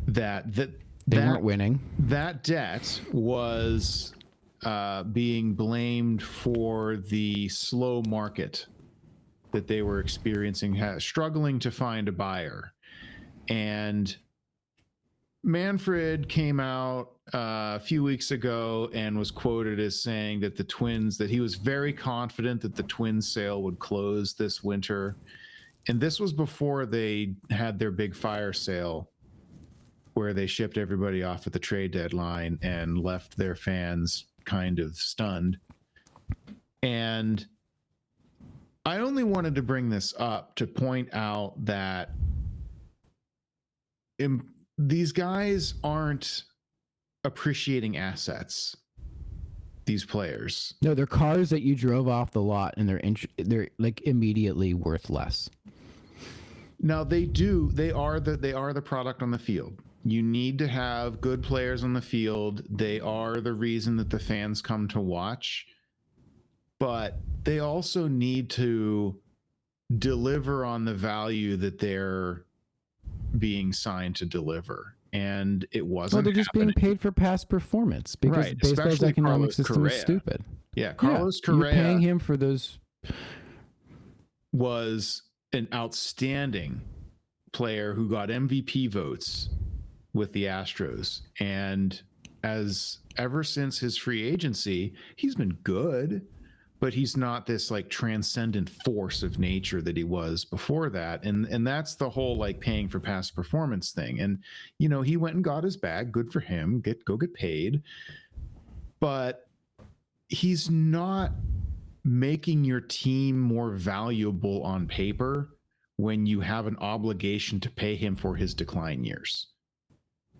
that they weren't winning. That debt was being blamed for the slow market that they were experiencing, struggling to find a buyer. And Manfred came out a few weeks ago and was quoted as saying that that he was very confident that the Twins sale would close this winter. And this was before they had their big fire sale, where they shipped everybody off at the trade deadline and left their fans kind of stunned. And I only wanted to bring this up to point out that these guys aren't appreciating assets, these players. No, they're cars that you drove off the lot, and they're like immediately worth less. Now they are the product on the field. You need to have good players on the field. They are the reason that the fans come to watch, but they also need to deliver on the value that they're being signed to deliver. And it wasn't. Well, they're just being paid for past performance, because baseball's economic system is stupid. Yeah, Carlos Correa. You're paying him for those. Was an outstanding player who got MVP votes with the Astros, and ever since his free agency, he's been good, but he's not this like transcendent force of nature that he was before that. And that's the whole like paying for past performance thing. And you know, he went and got his bag, good for him, go get paid, but he's not making your team more valuable on paper when you have an obligation to pay him for his decline years.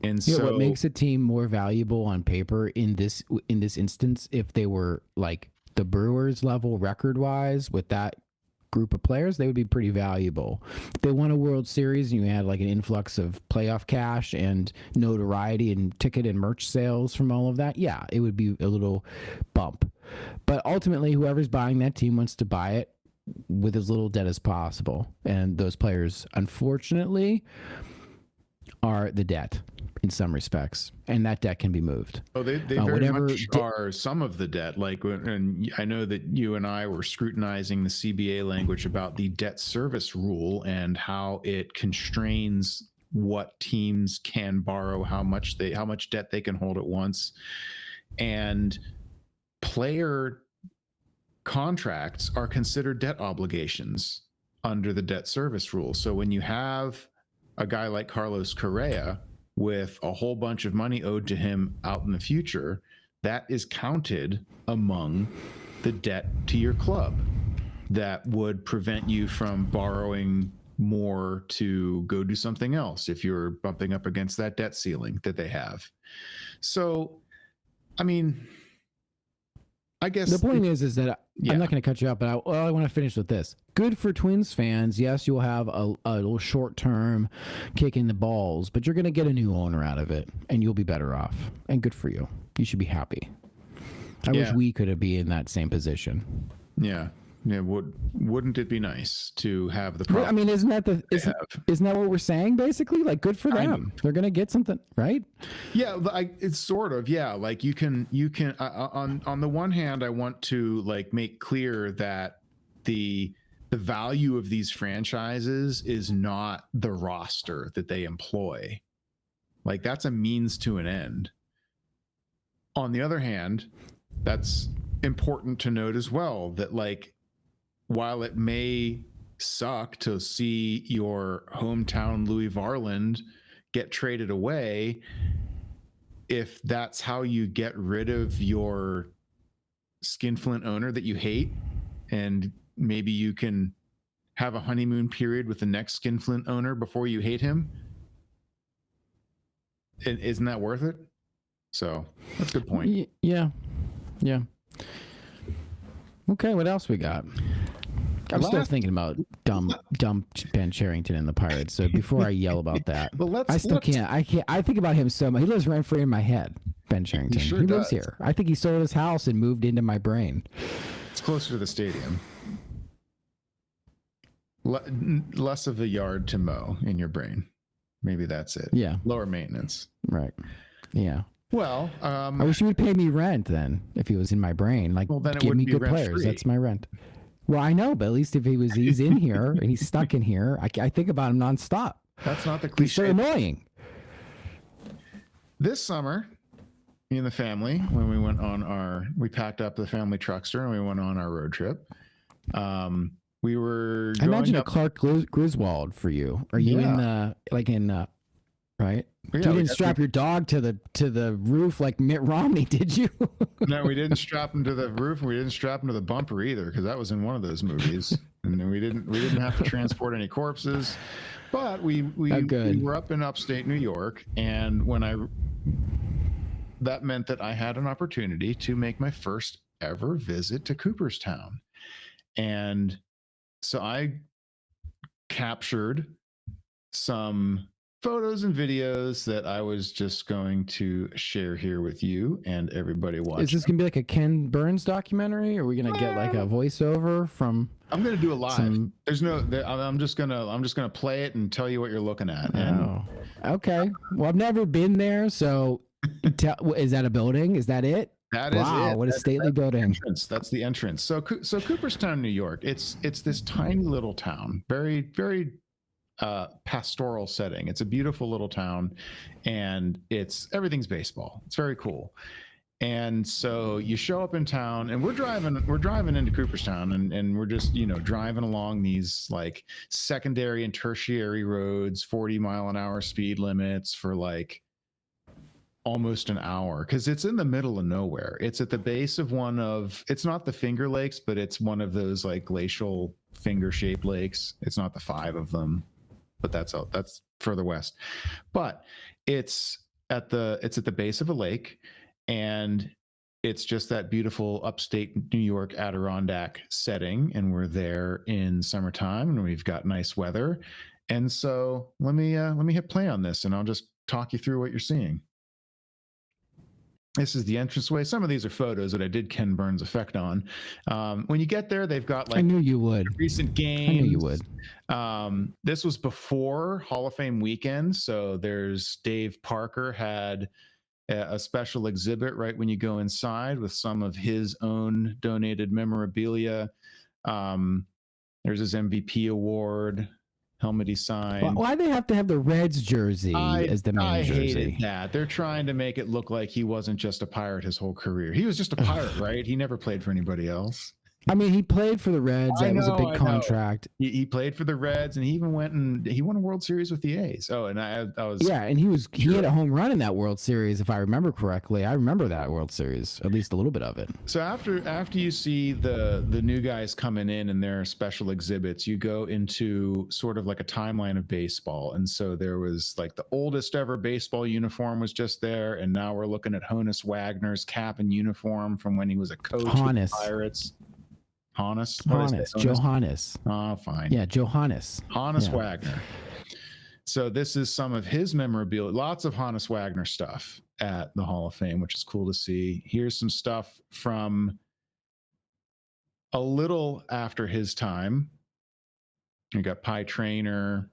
And so what makes a team more valuable on paper in this instance, if they were like the Brewers level record wise with that group of players, they would be pretty valuable. If they won a World Series and you had like an influx of playoff cash and notoriety and ticket and merch sales from all of that, yeah, it would be a little bump. But ultimately, whoever's buying that team wants to buy it with as little debt as possible. And those players, unfortunately, are the debt in some respects, and that debt can be moved. Oh, they very much are some of the debt. Like, and I know that you and I were scrutinizing the CBA language about the debt service rule and how it constrains what teams can borrow, how much debt they can hold at once, and player contracts are considered debt obligations under the debt service rule. So when you have a guy like Carlos Correa with a whole bunch of money owed to him out in the future, that is counted among the debt to your club that would prevent you from borrowing more to go do something else if you're bumping up against that debt ceiling that they have. So, I mean, I guess the point is that Yeah. I'm not going to cut you up, but I want to finish with this. Good for Twins fans. Yes, you'll have a little short-term kick in the balls, but you're going to get a new owner out of it, and you'll be better off. And good for you. You should be happy. I wish we could be in that same position. Yeah. Wouldn't it be nice to have the I mean, isn't that what we're saying basically? Like, good for them. They're gonna get something, right? Yeah, it's sort of, yeah. Like you can on the one hand, I want to like make clear that the value of these franchises is not the roster that they employ. Like that's a means to an end. On the other hand, that's important to note as well that like while it may suck to see your hometown Louis Varland get traded away, if that's how you get rid of your skinflint owner that you hate, and maybe you can have a honeymoon period with the next skinflint owner before you hate him, isn't that worth it? So that's a good point. Yeah. Okay, what else we got? I'm still thinking about dumb Ben Cherington and the Pirates. So before I yell about that, I still can't. I think about him so much. He lives rent free in my head. Ben Cherington. He lives here. I think he sold his house and moved into my brain. It's closer to the stadium. Less of a yard to mow in your brain. Maybe that's it. Yeah. Lower maintenance. Right. Yeah. Well, I wish he would pay me rent then if he was in my brain. Like, well, then it give me be good players. rent-free. That's my rent. Well, I know, but at least if he's in here and he's stuck in here, I think about him nonstop. That's not the He's so cliche. annoying. This summer, me and the family, when we packed up the family truckster and we went on our road trip. We were. I imagine a Clark Griswold for you. Are you in the right? Yeah, you didn't strap your dog to the roof like Mitt Romney, did you? No, we didn't strap him to the roof. We didn't strap him to the bumper either, because that was in one of those movies. And then we didn't have to transport any corpses. But we were up in upstate New York, and that meant that I had an opportunity to make my first ever visit to Cooperstown. And so I captured some photos and videos that I was just going to share here with you and everybody watching. Is this gonna be like a Ken Burns documentary? Or are we gonna get like a voiceover from? I'm gonna do a live. There's no. I'm just gonna play it and tell you what you're looking at. And Okay. Well, I've never been there, so is that a building? Is that it? That is wow, it. What a stately building. That's the entrance. So Cooperstown, New York. It's this tiny little town. Very, very pastoral setting. It's a beautiful little town, and everything's baseball. It's very cool. And so you show up in town, and we're driving into Cooperstown, and we're just driving along these like secondary and tertiary roads, 40-mile-an-hour speed limits for like almost an hour, because it's in the middle of nowhere. It's at the base of it's not the Finger Lakes, but it's one of those like glacial finger-shaped lakes. It's not the 5 of them, but that's further west. But it's at the base of a lake, and it's just that beautiful upstate New York Adirondack setting, and we're there in summertime, and we've got nice weather. And so let me hit play on this, and I'll just talk you through what you're seeing. This is the entranceway. Some of these are photos that I did Ken Burns effect on. When you get there, they've got like I knew you would. Recent games. I knew you would. This was before Hall of Fame weekend. So there's Dave Parker had a special exhibit right when you go inside with some of his own donated memorabilia. There's his MVP award. Helmet he signed. Why do they have to have the Reds jersey as the main jersey? I hated that. They're trying to make it look like he wasn't just a Pirate his whole career. He was just a Pirate, right? He never played for anybody else. I mean, he played for the Reds. That was a big contract. He played for the Reds, and he even won a World Series with the A's. Oh, and I was and he had a home run in that World Series, if I remember correctly. I remember that World Series, at least a little bit of it. So after you see the new guys coming in and their special exhibits, you go into sort of like a timeline of baseball. And so there was like the oldest ever baseball uniform was just there, and now we're looking at Honus Wagner's cap and uniform from when he was a coach with the Pirates. Johannes. Oh, fine. Yeah, Johannes Wagner. So this is some of his memorabilia. Lots of Honus Wagner stuff at the Hall of Fame, which is cool to see. Here's some stuff from a little after his time. You got Pie Trainer,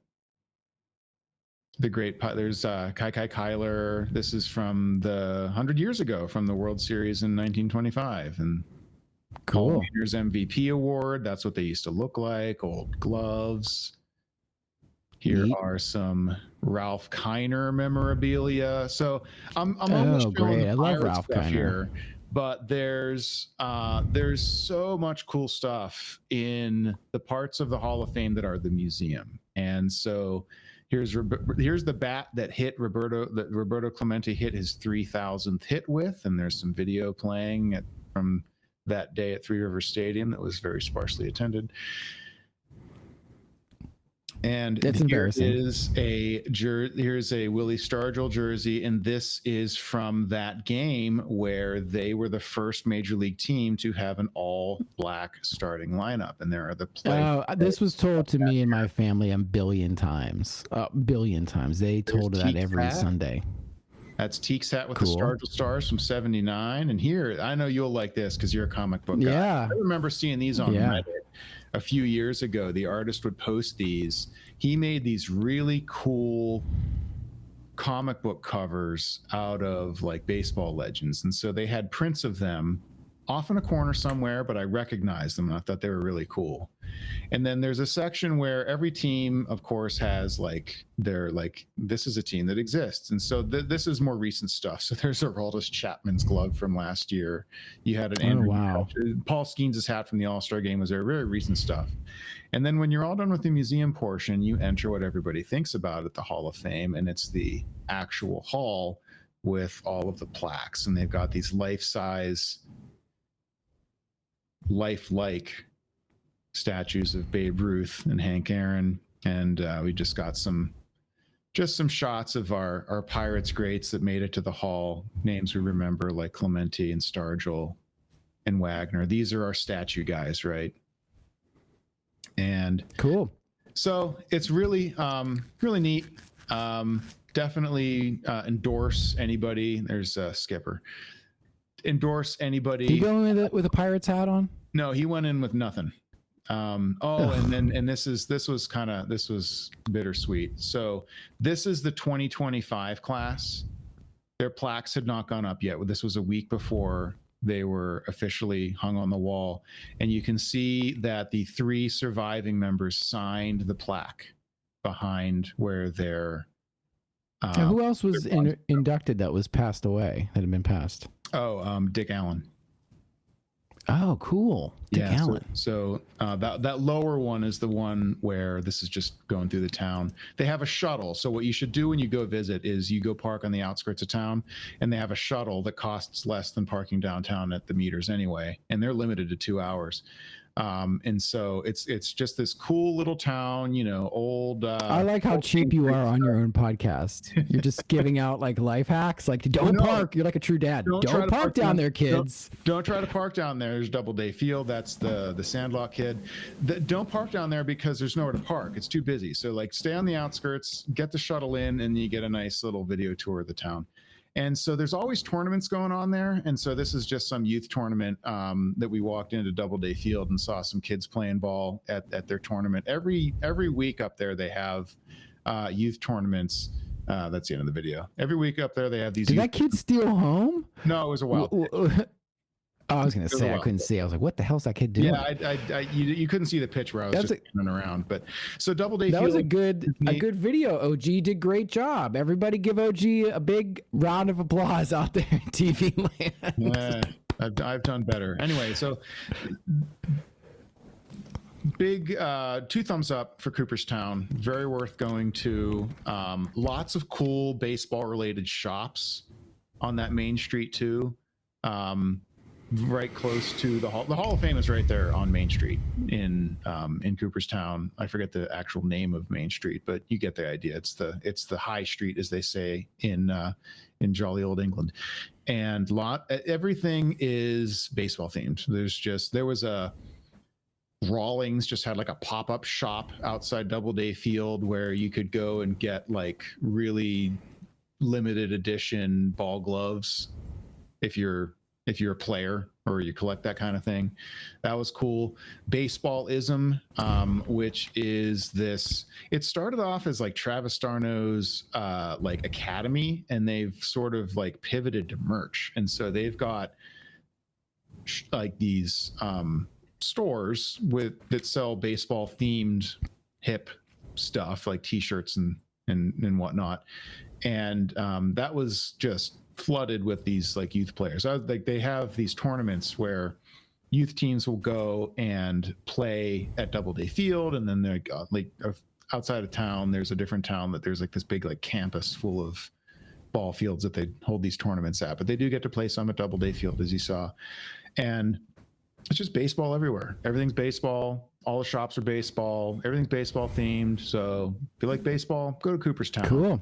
the great Pie. There's Kai Kyler. This is from the 100 years ago from the World Series in 1925, and cool. Here's MVP award. That's what they used to look like. Old gloves. Here are some Ralph Kiner memorabilia. So I'm almost great. I love Ralph Kiner here, but there's so much cool stuff in the parts of the Hall of Fame that are the museum. And so here's the bat that Roberto Clemente hit his 3,000th hit with, and there's some video playing from that day at Three Rivers Stadium that was very sparsely attended. And that's embarrassing. Here's a Willie Stargell jersey, and this is from that game where they were the first major league team to have an all-black starting lineup, and there are the players. This was told to me and my family a billion times. They told that every Sunday. That's Teek's hat with the Stargell stars from '79. And here, I know you'll like this because you're a comic book guy. I remember seeing these on Reddit a few years ago. The artist would post these. He made these really cool comic book covers out of like baseball legends. And so they had prints of them off in a corner somewhere, but I recognized them and I thought they were really cool. And then there's a section where every team, of course, has this is a team that exists. And so this is more recent stuff. So there's Aroldis Chapman's glove from last year. You had an Andrew Paul Skeens' hat from the All-Star game was there. Very recent stuff. And then when you're all done with the museum portion, you enter what everybody thinks about at the Hall of Fame, and it's the actual hall with all of the plaques. And they've got these lifelike statues of Babe Ruth and Hank Aaron, and we just got some shots of our Pirates greats that made it to the hall, names we remember like Clemente and Stargell and Wagner. These are our statue guys, right? And cool. So it's really really neat. Definitely endorse anybody. There's Skipper. Endorse anybody. Did you go in with a Pirates hat on? No, he went in with nothing. And this was bittersweet. So this is the 2025 class. Their plaques had not gone up yet. This was a week before they were officially hung on the wall, and you can see that the 3 surviving members signed the plaque behind where their who else was inducted that was passed away, that had been passed? Dick Allen. Oh, cool. Dick Allen. So that lower one is the one where this is just going through the town. They have a shuttle. So what you should do when you go visit is you go park on the outskirts of town, and they have a shuttle that costs less than parking downtown at the meters anyway, and they're limited to 2 hours. And so it's just this cool little town, old. I like how cheap you are on your own podcast. You're just giving out like life hacks, like don't park. You're like a true dad. Don't park down there, kids. Don't try to park down there. There's Doubleday Field. That's the Sandlot kid. Don't park down there because there's nowhere to park. It's too busy. So like stay on the outskirts, get the shuttle in, and you get a nice little video tour of the town. And so there's always tournaments going on there. And so this is just some youth tournament that we walked into Doubleday Field and saw some kids playing ball at their tournament. Every week up there, they have youth tournaments. That's the end of the video. Every week up there, they have these. Did that kid steal home? No, it was a wild. I was going to say, I couldn't see. I was like, what the hell's that kid doing? Yeah, you couldn't see the pitch where I was running around. But so Doubleday Field. That was a good video. OG did great job. Everybody give OG a big round of applause out there in TV land. Yeah, I've done better. Anyway, so big 2 thumbs up for Cooperstown. Very worth going to. Lots of cool baseball related shops on that main street too. Right close to the Hall. The Hall of Fame is right there on Main Street in Cooperstown. I forget the actual name of Main Street, but you get the idea. It's the High Street, as they say in jolly old England. And everything is baseball themed. There was a Rawlings just had like a pop-up shop outside Doubleday Field where you could go and get like really limited edition ball gloves if you're a player or you collect that kind of thing. That was cool. Baseballism, which is this, it started off as like Travis Darno's like academy, and they've sort of like pivoted to merch. And so they've got like these stores that sell baseball themed hip stuff like t-shirts and whatnot. And that was just flooded with these like youth players. Like they have these tournaments where youth teams will go and play at Doubleday Field, and then they're like outside of town, there's a different town that there's like this big like campus full of ball fields that they hold these tournaments at. But they do get to play some at Doubleday Field, as you saw. And it's just baseball everywhere. Everything's baseball. All the shops are baseball. Everything's baseball themed. So if you like baseball, go to Cooperstown. Cool.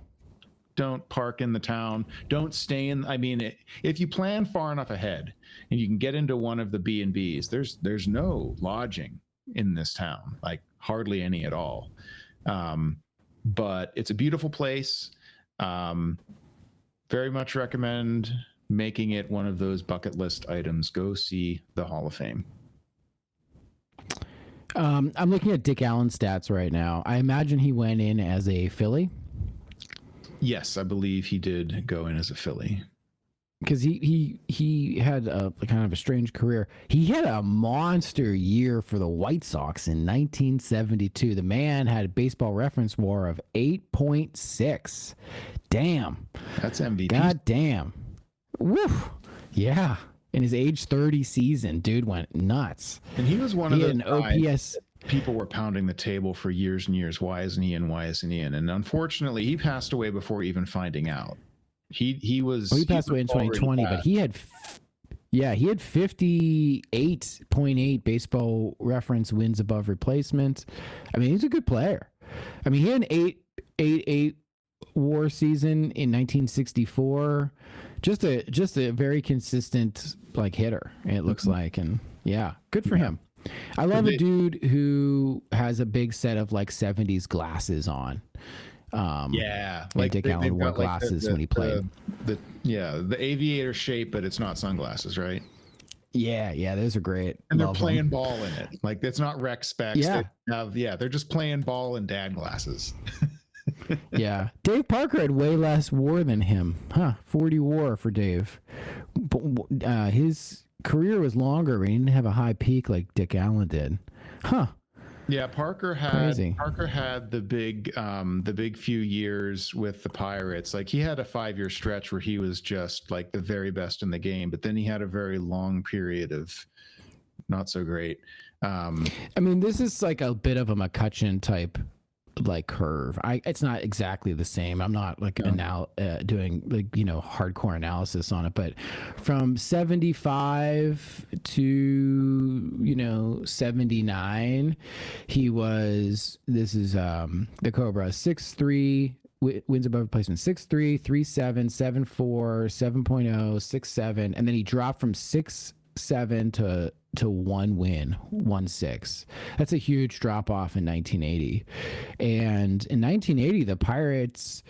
Don't park in the town. Don't stay in. I mean, if you plan far enough ahead and you can get into one of the B&Bs, there's no lodging in this town, like hardly any at all. But it's a beautiful place. Very much recommend making it one of those bucket list items. Go see the Hall of Fame. I'm looking at Dick Allen's stats right now. I imagine he went in as a Philly. Yes, I believe he did go in as a Philly. Because he had a kind of a strange career. He had a monster year for the White Sox in 1972. The man had a Baseball Reference WAR of 8.6. Damn. That's MVP. God damn. Woof. Yeah. In his age 30 season, dude went nuts. And he was one of an those OPS. People were pounding the table for years and years. Why isn't he in? Why isn't he in? And unfortunately, he passed away before even finding out. He passed away in 2020, but he had 58.8 Baseball Reference wins above replacement. I mean, he's a good player. I mean, he had an 8.88 WAR season in 1964. Just a very consistent like hitter, it looks like. And yeah, good for him. I love a dude who has a big set of like 70s glasses on. Like Dick Allen wore glasses when he played. The aviator shape, but it's not sunglasses, right? Yeah, those are great. And they're playing ball in it. Like it's not rec specs. Yeah. They're just playing ball in dad glasses. Yeah. Dave Parker had way less WAR than him. 40 WAR for Dave. But his career was longer, but he didn't have a high peak like Dick Allen did. Yeah, Parker had the big few years with the Pirates. Like he had a 5-year stretch where he was just like the very best in the game, but then he had a very long period of not so great. I mean, this is like a bit of a McCutcheon type like curve. It's not exactly the same. I'm not like doing like hardcore analysis on it, but from 75 to 79, he was. This is the Cobra 6'3". Wins above replacement 6'3", 3.7, 7.4, 7.0, 6.7, and then he dropped from 6.7 to 1 win, 1.6. That's a huge drop off in 1980. And in 1980, the Pirates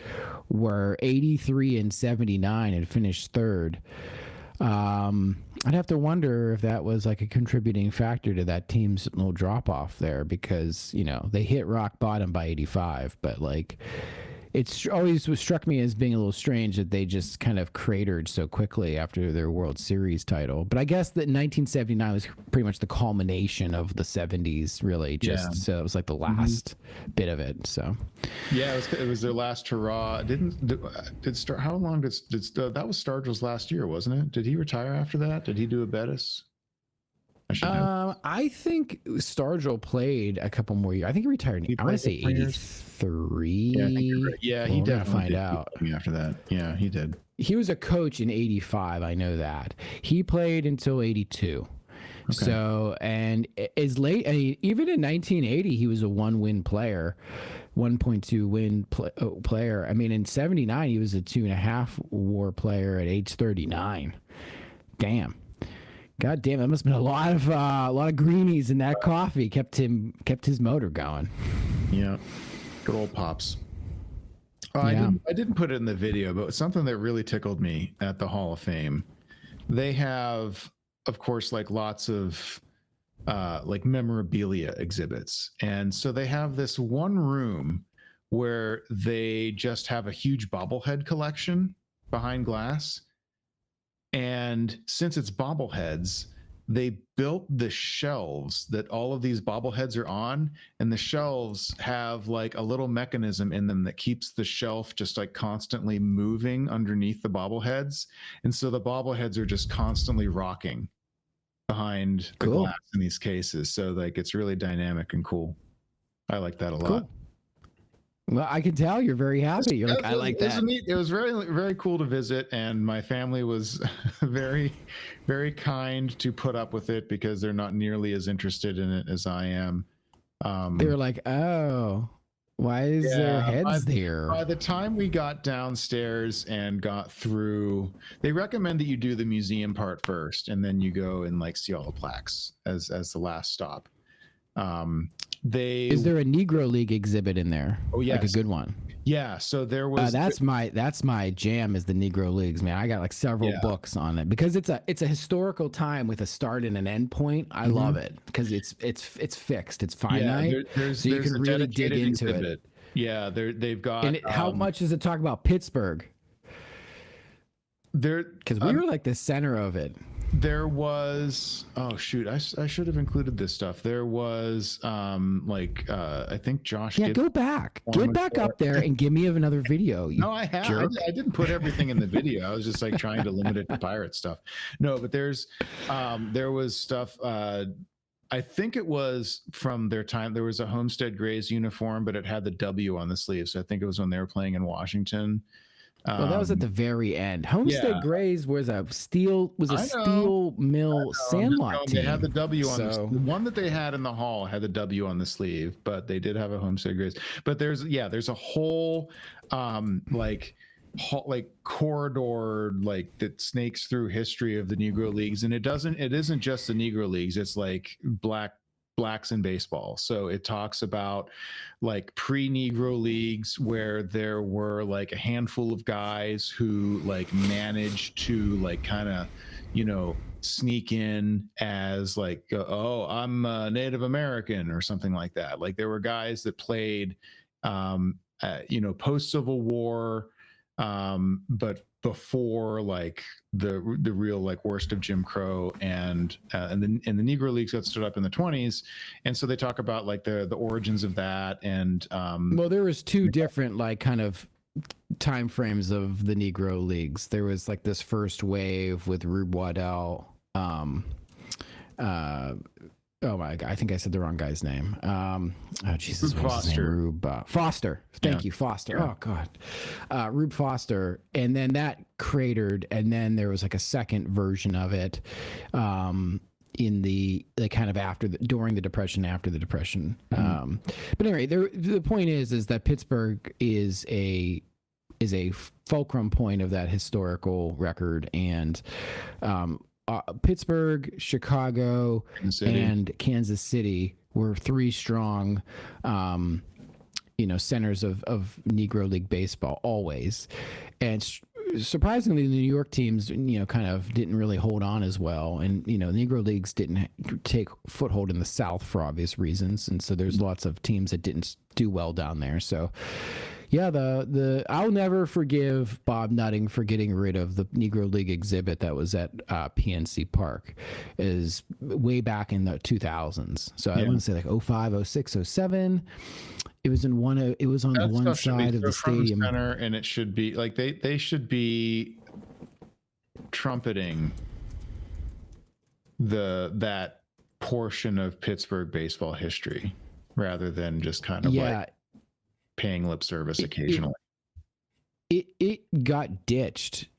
were 83 and 79 and finished third. I'd have to wonder if that was like a contributing factor to that team's little drop off there, because they hit rock bottom by 85, but like it's always struck me as being a little strange that they just kind of cratered so quickly after their World Series title. But I guess that 1979 was pretty much the culmination of the 70s, really. So it was like the last bit of it. So yeah, it was their last hurrah. Did Star? How long did that was Stargell's last year, wasn't it? Did he retire after that? Did he do a Bettis? I think Stargell played a couple more years. I think he retired. I want to say 83. Yeah, I think you're right. Yeah, he definitely find out after that. Yeah, he did. He was a coach in 85. I know that. He played until 82. Okay. So, and as late, I mean, even in 1980, he was a 1-win player, 1.2 win player. I mean, in 79, he was a 2.5 WAR player at age 39. Damn. God damn, that must have been a lot of greenies in that coffee. Kept his motor going. Yeah, good old Pops. Yeah. I didn't put it in the video, but something that really tickled me at the Hall of Fame. They have, of course, like lots of like memorabilia exhibits, and so they have this one room where they just have a huge bobblehead collection behind glass. And since it's bobbleheads, they built the shelves that all of these bobbleheads are on, and the shelves have like a little mechanism in them that keeps the shelf just like constantly moving underneath the bobbleheads. And so the bobbleheads are just constantly rocking behind the glass in these cases. So like it's really dynamic and cool. I like that a lot. Well, I can tell you're very happy. You're like, I like that. It was very, very cool to visit, and my family was very, very kind to put up with it because they're not nearly as interested in it as I am. They were like, "Oh, why is their heads there?" By the time we got downstairs and got through, they recommend that you do the museum part first, and then you go and like see all the plaques as the last stop. Is there a Negro League exhibit in there? Oh yeah, like a good one. Yeah, so there was. That's my jam is the Negro Leagues, man. I got like several books on it because it's a historical time with a start and an end point. I love it because it's fixed, it's finite, so you can really dig into it. Yeah, they've got. And how much does it talk about Pittsburgh? Because we were like the center of it. There was I should have included this stuff. There was I think Josh. Yeah, go back. Get back up there and give me another video. No, I have. I didn't put everything in the video. I was just like trying to limit it to pirate stuff. No, but there was stuff. I think it was from their time. There was a Homestead Grays uniform, but it had the W on the sleeve. So I think it was when they were playing in Washington. Well, that was at the very end. Homestead Grays was a steel mill sandlot team. They had the W on the one that they had in the hall had the W on the sleeve, but they did have a Homestead Grays. But there's a whole corridor like that snakes through history of the Negro Leagues, and it isn't just the Negro Leagues. It's like blacks in baseball. So it talks about like pre-Negro leagues where there were like a handful of guys who like managed to like kind of, sneak in as like, I'm a Native American or something like that. Like there were guys that played, post Civil War, but before like the real like worst of Jim Crow and the Negro Leagues got stood up in the 20s, and so they talk about like the origins of that and well, there was two different like kind of time frames of the Negro Leagues. There was like this first wave with Rube Waddell. Oh my God, I think I said the wrong guy's name. Oh Jesus, Rube Foster. Rube Foster. Thank you, Foster. Yeah. Oh God, Rube Foster. And then that cratered, and then there was like a second version of it, in the kind of during the Depression, after the Depression. But anyway, the point is that Pittsburgh is a fulcrum point of that historical record, and Pittsburgh, Chicago, and Kansas City were three strong, centers of Negro League baseball always. And surprisingly, the New York teams, kind of didn't really hold on as well. And, Negro Leagues didn't take foothold in the South for obvious reasons. And so there's lots of teams that didn't do well down there. So, Yeah, the I'll never forgive Bob Nutting for getting rid of the Negro League exhibit that was at PNC Park, is way back in the 2000s. So I Yeah. want to say like 05, 06, 07. It was in one. It was on the That one stuff should be side of the front and stadium. center, and it should be like they should be trumpeting that portion of Pittsburgh baseball history rather than just kind of like paying lip service occasionally. It got ditched.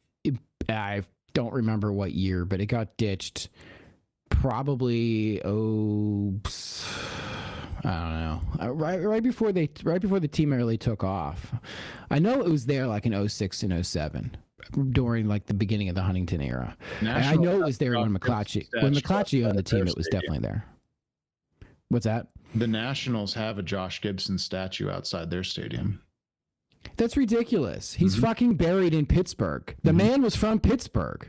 I don't remember what year, but it got ditched. Probably I don't know. Right before the team really took off. I know it was there like in 06 and 07 during like the beginning of the Huntington era. And I know it was there when McClatchy owned the team. It was definitely there. What's that? The Nationals have a Josh Gibson statue outside their stadium. That's ridiculous. He's fucking buried in Pittsburgh. The man was from Pittsburgh.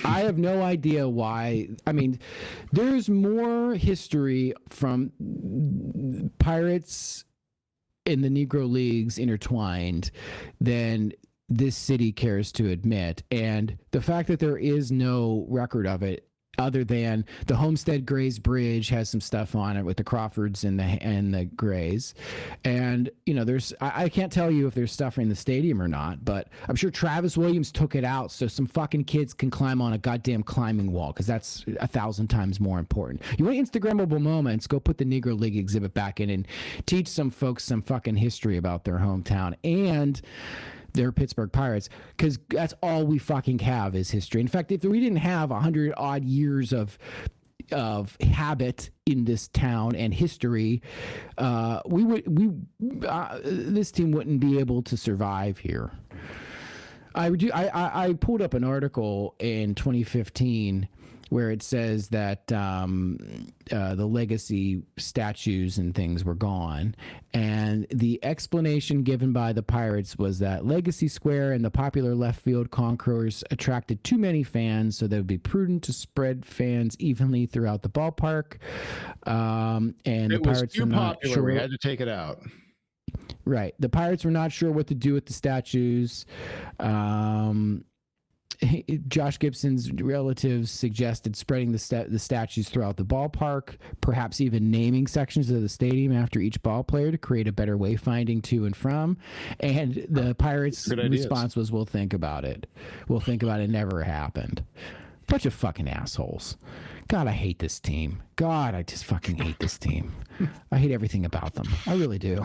I have no idea why. I mean, there's more history from Pirates and the Negro Leagues intertwined than this city cares to admit. And the fact that there is no record of it, other than the Homestead Grays Bridge has some stuff on it with the Crawfords and the Grays, and I can't tell you if there's stuff in the stadium or not, but I'm sure Travis Williams took it out so some fucking kids can climb on a goddamn climbing wall, because that's 1,000 times more important. You want Instagrammable moments? Go put the Negro League exhibit back in and teach some folks some fucking history about their hometown and their Pittsburgh Pirates, because that's all we fucking have is history. In fact, if we didn't have 100 odd years of habit in this town and history, this team wouldn't be able to survive here. I pulled up an article in 2015 where it says that the legacy statues and things were gone. And the explanation given by the Pirates was that Legacy Square and the popular left field concourse attracted too many fans, so that it would be prudent to spread fans evenly throughout the ballpark. And the Pirates were not sure. We had to take it out. Right. The Pirates were not sure what to do with the statues. Josh Gibson's relatives suggested spreading the statues throughout the ballpark, perhaps even naming sections of the stadium after each ball player to create a better wayfinding to and from. And the Pirates' response was, "We'll think about it. We'll think about it." Never happened. Bunch of fucking assholes. God, I hate this team. God, I just fucking hate this team. I hate everything about them. I really do.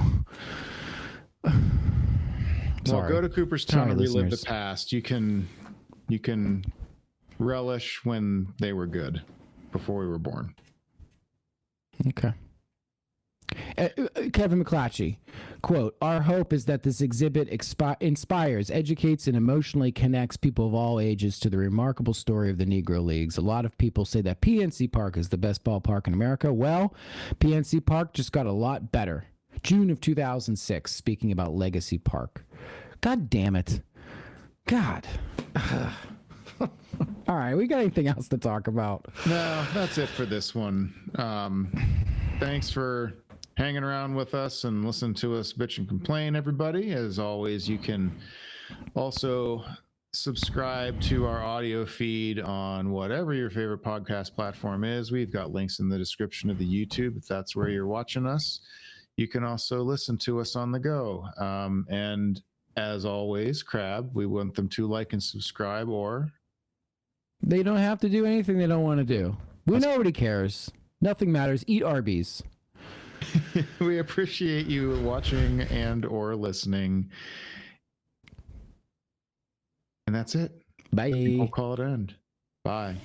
Well, go to Cooperstown and relive the past. You can relish when they were good, before we were born. Okay. Kevin McClatchy, quote, "Our hope is that this exhibit inspires, educates, and emotionally connects people of all ages to the remarkable story of the Negro Leagues. A lot of people say that PNC Park is the best ballpark in America. Well, PNC Park just got a lot better. June of 2006, speaking about Legacy Park. God damn it. God. All right, we got anything else to talk about? No, that's it for this one. Thanks for hanging around with us and listening to us bitch and complain, everybody. As always, you can also subscribe to our audio feed on whatever your favorite podcast platform is. We've got links in the description of the YouTube if that's where you're watching us. You can also listen to us on the go. And as always, Crab, we want them to like and subscribe, or they don't have to do anything they don't want to do. Nobody cares. Nothing matters. Eat Arby's. We appreciate you watching and or listening. And that's it. Bye. We'll call it an end. Bye.